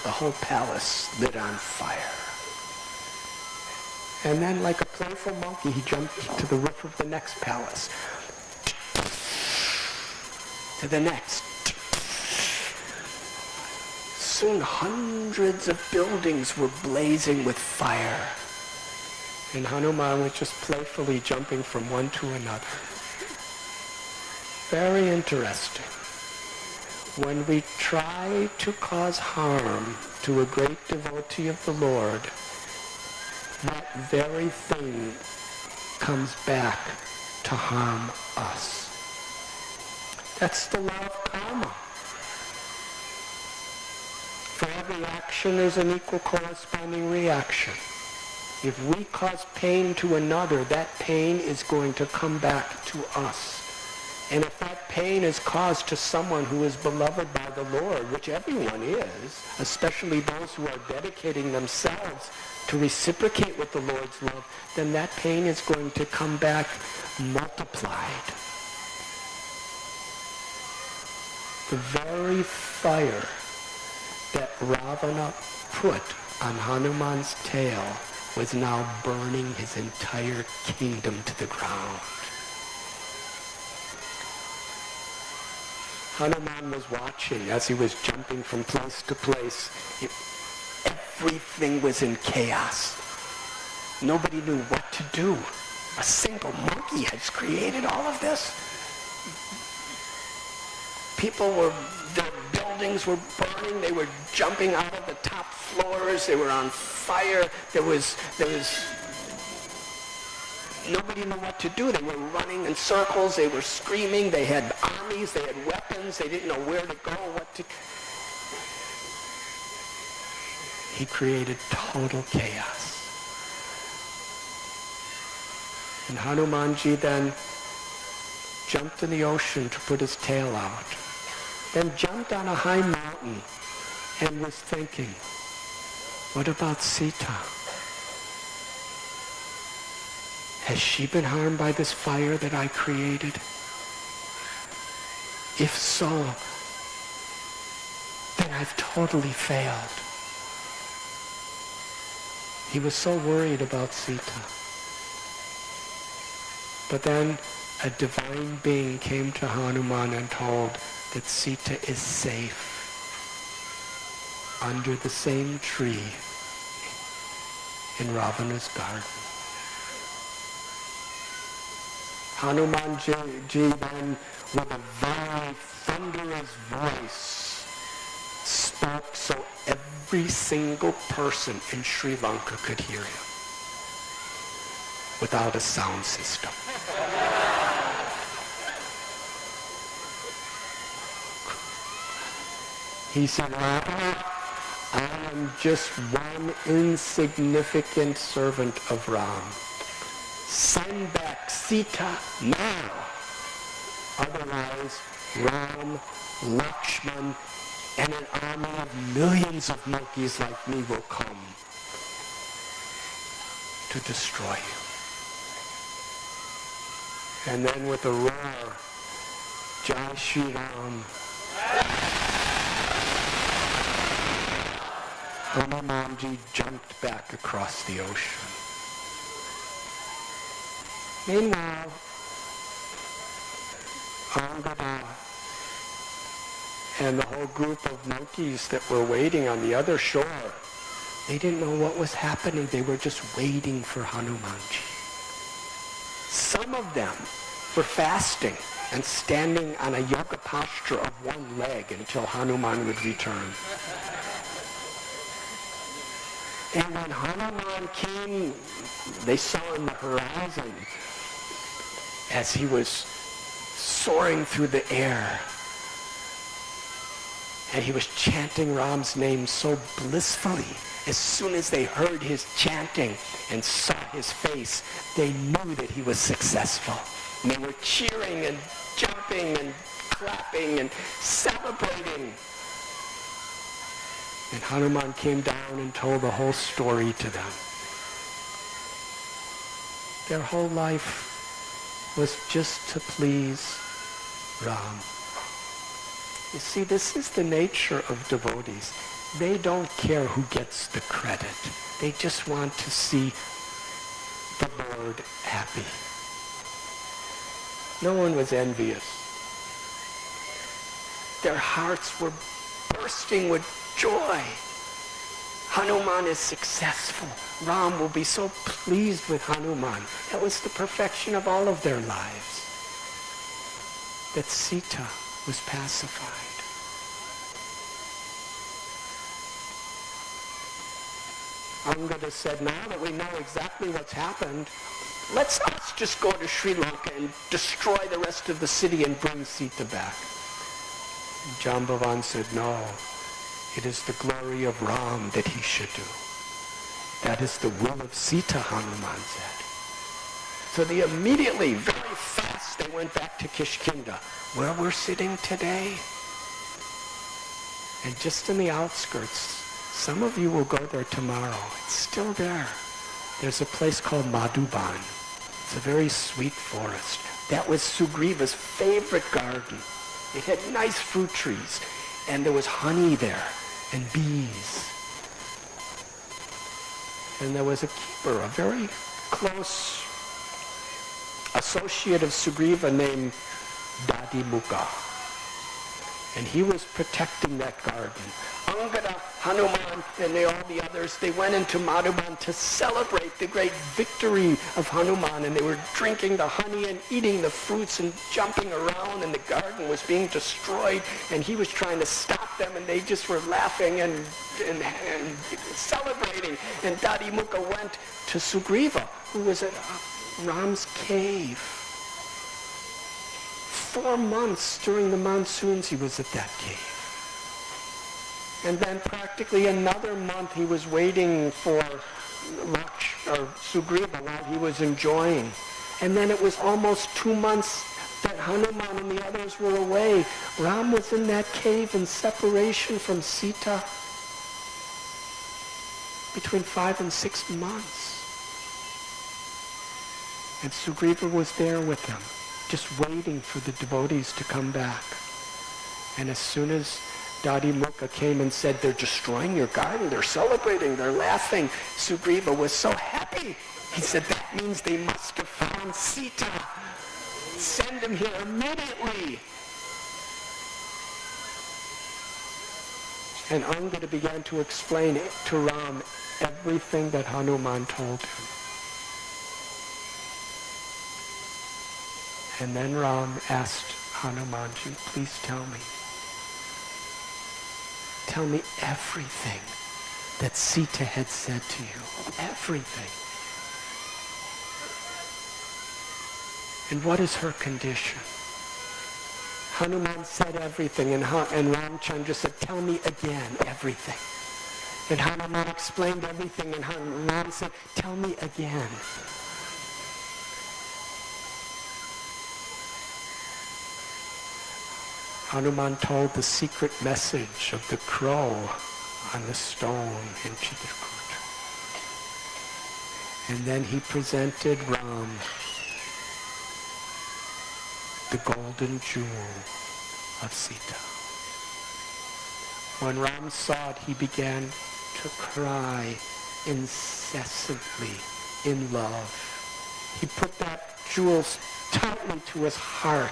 The whole palace lit on fire. And then, like a playful monkey, he jumped to the roof of the next palace. To the next. Soon hundreds of buildings were blazing with fire. And Hanuman was just playfully jumping from one to another. Very interesting. When we try to cause harm to a great devotee of the Lord, that very thing comes back to harm us. That's the law of karma. For every action, there's an equal corresponding reaction. If we cause pain to another, that pain is going to come back to us. And if that pain is caused to someone who is beloved by the Lord, which everyone is, especially those who are dedicating themselves to reciprocate with the Lord's love, then that pain is going to come back multiplied. The very fire that Ravana put on Hanuman's tail was now burning his entire kingdom to the ground. Hanuman was watching as he was jumping from place to place. Everything was in chaos. Nobody knew what to do. A single monkey has created all of this. Their buildings were burning. They were jumping out of the top floors. They were on fire. There was nobody knew what to do. They were running in circles. They were screaming. They had armies. They had weapons. They didn't know where to go, what to... He created total chaos. And Hanumanji then jumped in the ocean to put his tail out. then jumped on a high mountain and was thinking, what about Sita? Has she been harmed by this fire that I created? If so, then I've totally failed. He was so worried about Sita. But then a divine being came to Hanuman and told that Sita is safe under the same tree in Ravana's garden. Hanumanji then, with a very thunderous voice, spoke so every single person in Sri Lanka could hear him, without a sound system. He said, Radha, I am just one insignificant servant of Ram. Send back Sita now. Otherwise, Ram, Lakshman, and an army of millions of monkeys like me will come to destroy you. And then with a roar, Jai Shri Ram, Hanumanji jumped back across the ocean. Meanwhile, Angada and the whole group of monkeys that were waiting on the other shore, they didn't know what was happening. They were just waiting for Hanumanji. Some of them were fasting and standing on a yoga posture of one leg until Hanuman would return. And when Hanuman came, they saw in the horizon as he was soaring through the air. And he was chanting Ram's name so blissfully. As soon as they heard his chanting and saw his face, they knew that he was successful. And they were cheering and jumping and clapping and celebrating. And Hanuman came down and told the whole story to them. Their whole life was just to please Ram. You see, this is the nature of devotees. They don't care who gets the credit. They just want to see the Lord happy. No one was envious. Their hearts were bursting with joy. Hanuman is successful. Ram will be so pleased with Hanuman. That was the perfection of all of their lives. That Sita was pacified. Angada said, now that we know exactly what's happened, let's us just go to Sri Lanka and destroy the rest of the city and bring Sita back. Jambavan said, no, it is the glory of Ram that he should do. That is the will of Sita, Hanuman said. So they immediately, very fast, they went back to Kishkinda, where we're sitting today. And just in the outskirts, some of you will go there tomorrow. It's still there. There's a place called Madhuban. It's a very sweet forest. That was Sugriva's favorite garden. It had nice fruit trees, and there was honey there, and bees. And there was a keeper, a very close associate of Sugriva named Dadimukha. And he was protecting that garden. Angada, Hanuman, and all the others, they went into Madhuban to celebrate the great victory of Hanuman, and they were drinking the honey and eating the fruits and jumping around, and the garden was being destroyed, and he was trying to stop them, and they just were laughing and celebrating. And Dadimukha went to Sugriva, who was at Ram's cave. 4 months during the monsoons he was at that cave. And then practically another month he was waiting for Sugriva while he was enjoying. And then it was almost 2 months that Hanuman and the others were away. Ram was in that cave in separation from Sita between 5 and 6 months. And Sugriva was there with them, just waiting for the devotees to come back. And as soon as Dadi Mukha came and said, they're destroying your garden, they're celebrating, they're laughing, Sugriva was so happy. He said, that means they must have found Sita. Send him here immediately. And Angada began to explain to Ram everything that Hanuman told him. And then Ram asked Hanumanji, please tell me. Tell me everything that Sita had said to you. Everything. And what is her condition? Hanuman said everything, and Ramchandra said, tell me again everything. And Hanuman explained everything, and Ram said, tell me again. Hanuman told the secret message of the crow on the stone in Chitrakoot. And then he presented Ram the golden jewel of Sita. When Ram saw it, he began to cry incessantly in love. He put that jewel tightly to his heart.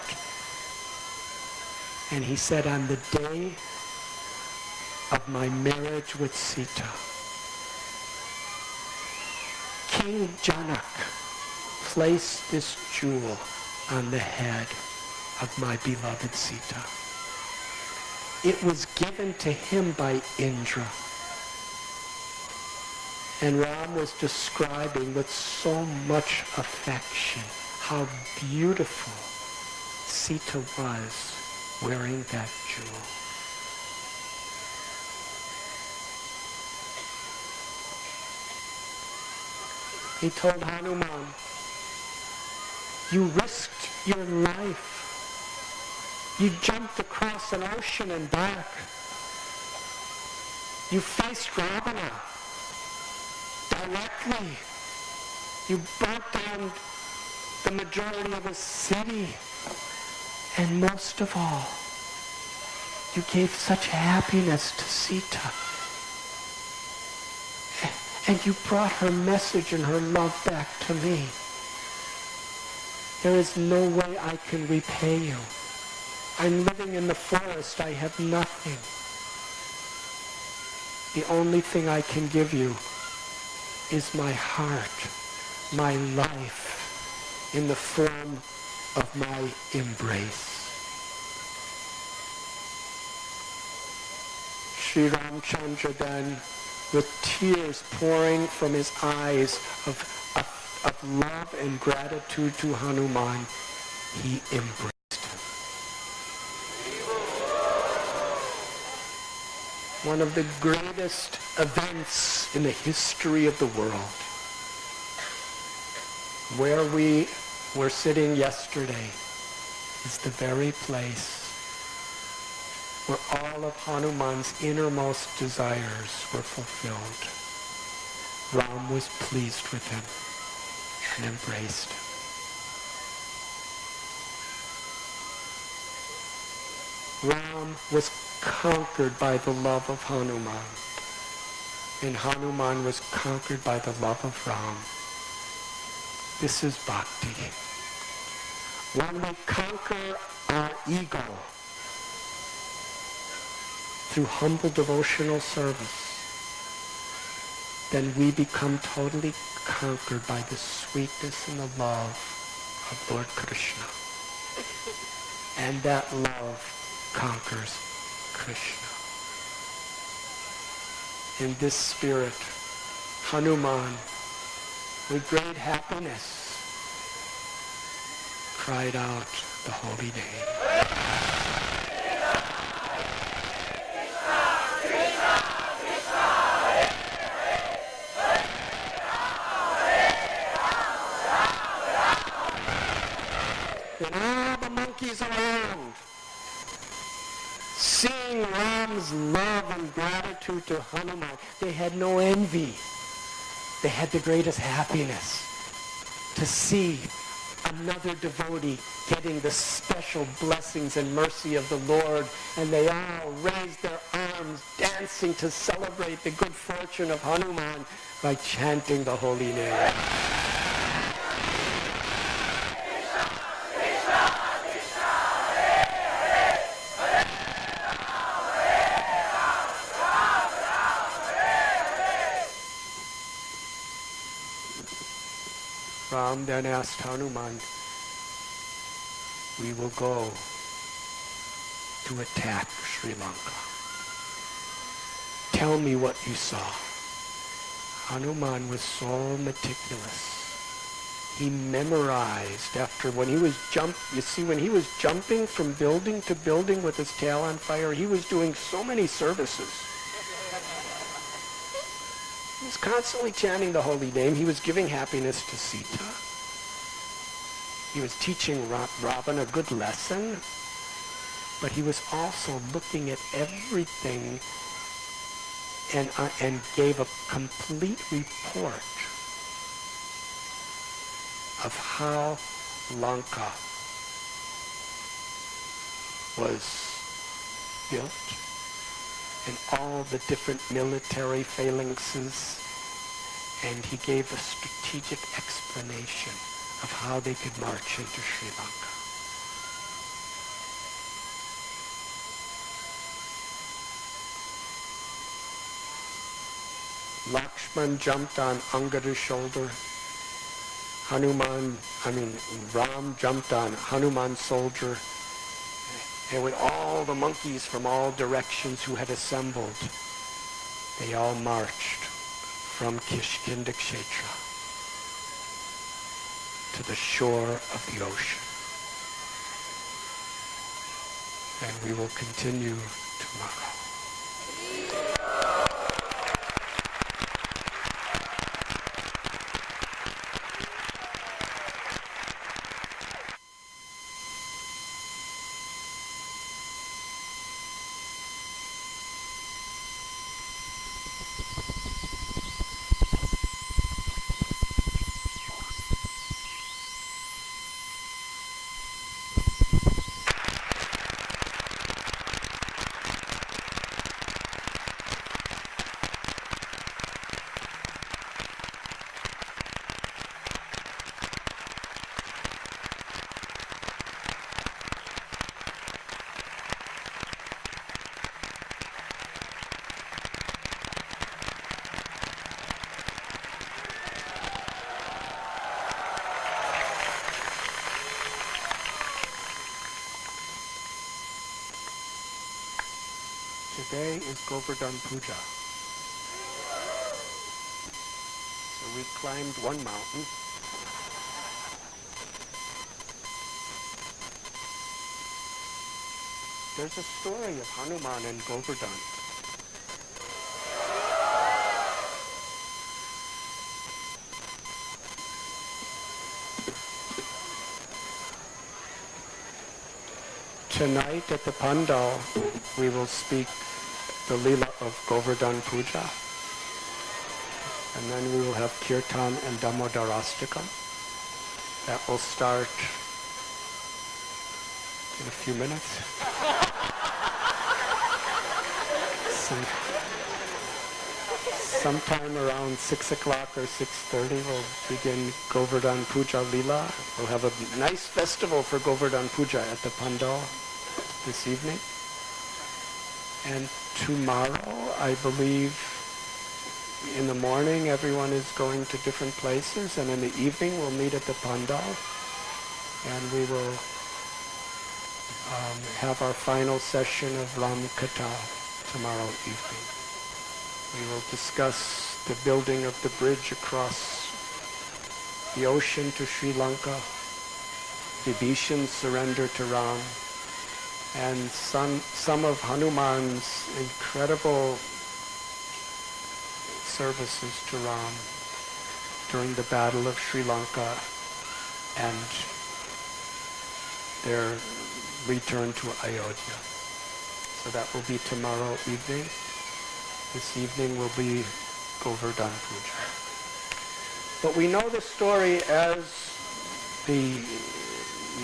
And he said, on the day of my marriage with Sita, King Janak placed this jewel on the head of my beloved Sita. It was given to him by Indra. And Ram was describing with so much affection how beautiful Sita was wearing that jewel. He told Hanuman, you risked your life. You jumped across an ocean and back. You faced Ravana directly. You burnt down the majority of a city. And most of all, you gave such happiness to Sita. And you brought her message and her love back to me. There is no way I can repay you. I'm living in the forest. I have nothing. The only thing I can give you is my heart, my life, in the form of my embrace. Sri Ramchandra then, with tears pouring from his eyes of love and gratitude to Hanuman, he embraced him. One of the greatest events in the history of the world. Where we were sitting yesterday is the very place where all of Hanuman's innermost desires were fulfilled. Ram was pleased with him and embraced him. Ram was conquered by the love of Hanuman, and Hanuman was conquered by the love of Ram. This is bhakti. When we conquer our ego through humble devotional service, then we become totally conquered by the sweetness and the love of Lord Krishna. And that love conquers Krishna. In this spirit, Hanuman, with great happiness, cried out the holy name. And all the monkeys around, seeing Ram's love and gratitude to Hanuman. They had no envy. They had the greatest happiness to see another devotee getting the special blessings and mercy of the Lord, and they all raised their arms, dancing to celebrate the good fortune of Hanuman by chanting the holy name. Ram then asked Hanuman, we will go to attack Sri Lanka. Tell me what you saw. Hanuman was so meticulous. He memorized when he was jumping from building to building with his tail on fire, he was doing so many services. He was constantly chanting the holy name. He was giving happiness to Sita. He was teaching Ravan a good lesson. But he was also looking at everything and gave a complete report of how Lanka was built and all the different military phalanxes, and he gave a strategic explanation of how they could march into Sri Lanka. Lakshman jumped on Angada's shoulder. Ram jumped on Hanuman's soldier. And with all the monkeys from all directions who had assembled, they all marched from Kishkinda Kshetra to the shore of the ocean. And we will continue tomorrow. Today is Govardhan Puja. So we climbed one mountain. There's a story of Hanuman and Govardhan. Tonight at the Pandal, we will speak the Leela of Govardhan Puja. And then we will have Kirtan and Damodarastakam. That will start in a few minutes. Sometime around 6 o'clock or 6:30 we'll begin Govardhan Puja Leela. We'll have a nice festival for Govardhan Puja at the Pandal this evening. And tomorrow, I believe, in the morning everyone is going to different places, and in the evening we'll meet at the Pandal, and we will have our final session of Ram Katha tomorrow evening. We will discuss the building of the bridge across the ocean to Sri Lanka, Vibhishan's surrender to Ram, and some of Hanuman's incredible services to Ram during the Battle of Sri Lanka, and their return to Ayodhya. So that will be tomorrow evening. This evening will be Govardhan Puja. But we know the story as the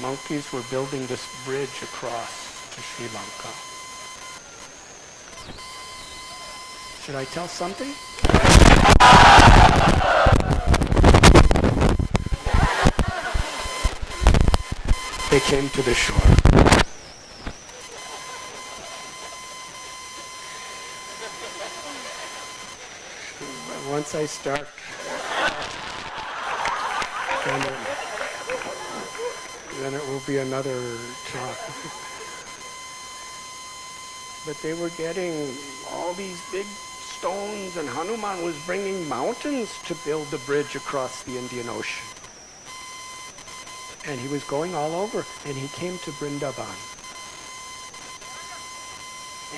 monkeys were building this bridge across to Sri Lanka. Should I tell something? They came to the shore. Once I start, then it will be another talk. But they were getting all these big stones, and Hanuman was bringing mountains to build the bridge across the Indian Ocean. And he was going all over, and he came to Vrindavan.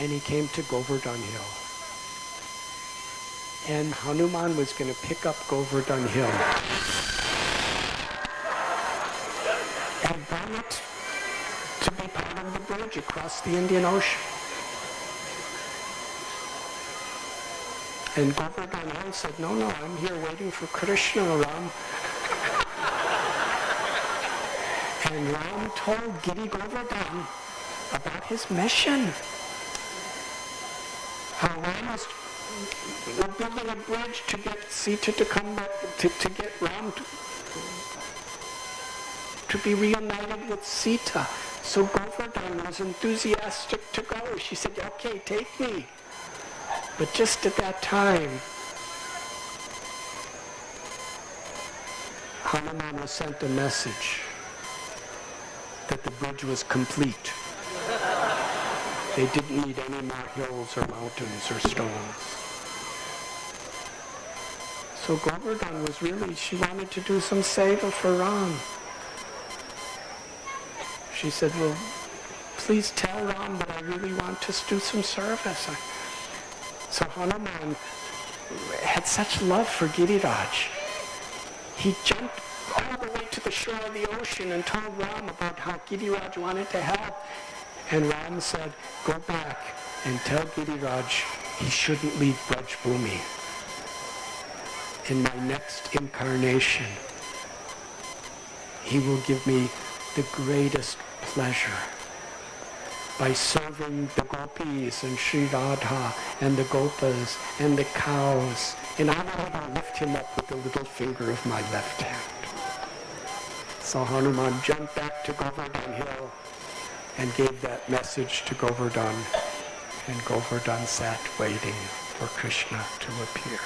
And he came to Govardhan Hill. And Hanuman was going to pick up Govardhan Hill and bring it to be part of the bridge across the Indian Ocean. And Govardhan Hill said, no, I'm here waiting for Krishna, Ram. And Ram told Giri Govardhan about his mission. How Ram was building a bridge to get Sita to come back, to get Ram to be reunited with Sita. So Govardhan was enthusiastic to go. She said, okay, take me. But just at that time, Hanuman was sent a message that the bridge was complete. They didn't need any more hills or mountains or stones. So Govardhan was really, she wanted to do some seva for Ram. She said, well, please tell Ram that I really want to do some service. So Hanuman had such love for Giriraj. He jumped all the way to the shore of the ocean and told Ram about how Giriraj wanted to help. And Ram said, go back and tell Giriraj he shouldn't leave Braj Bhumi. In my next incarnation, he will give me the greatest pleasure by serving the gopis and Sri Radha and the gopas and the cows. And I will even lift him up with the little finger of my left hand. So Hanuman jumped back to Govardhan Hill and gave that message to Govardhan. And Govardhan sat waiting for Krishna to appear.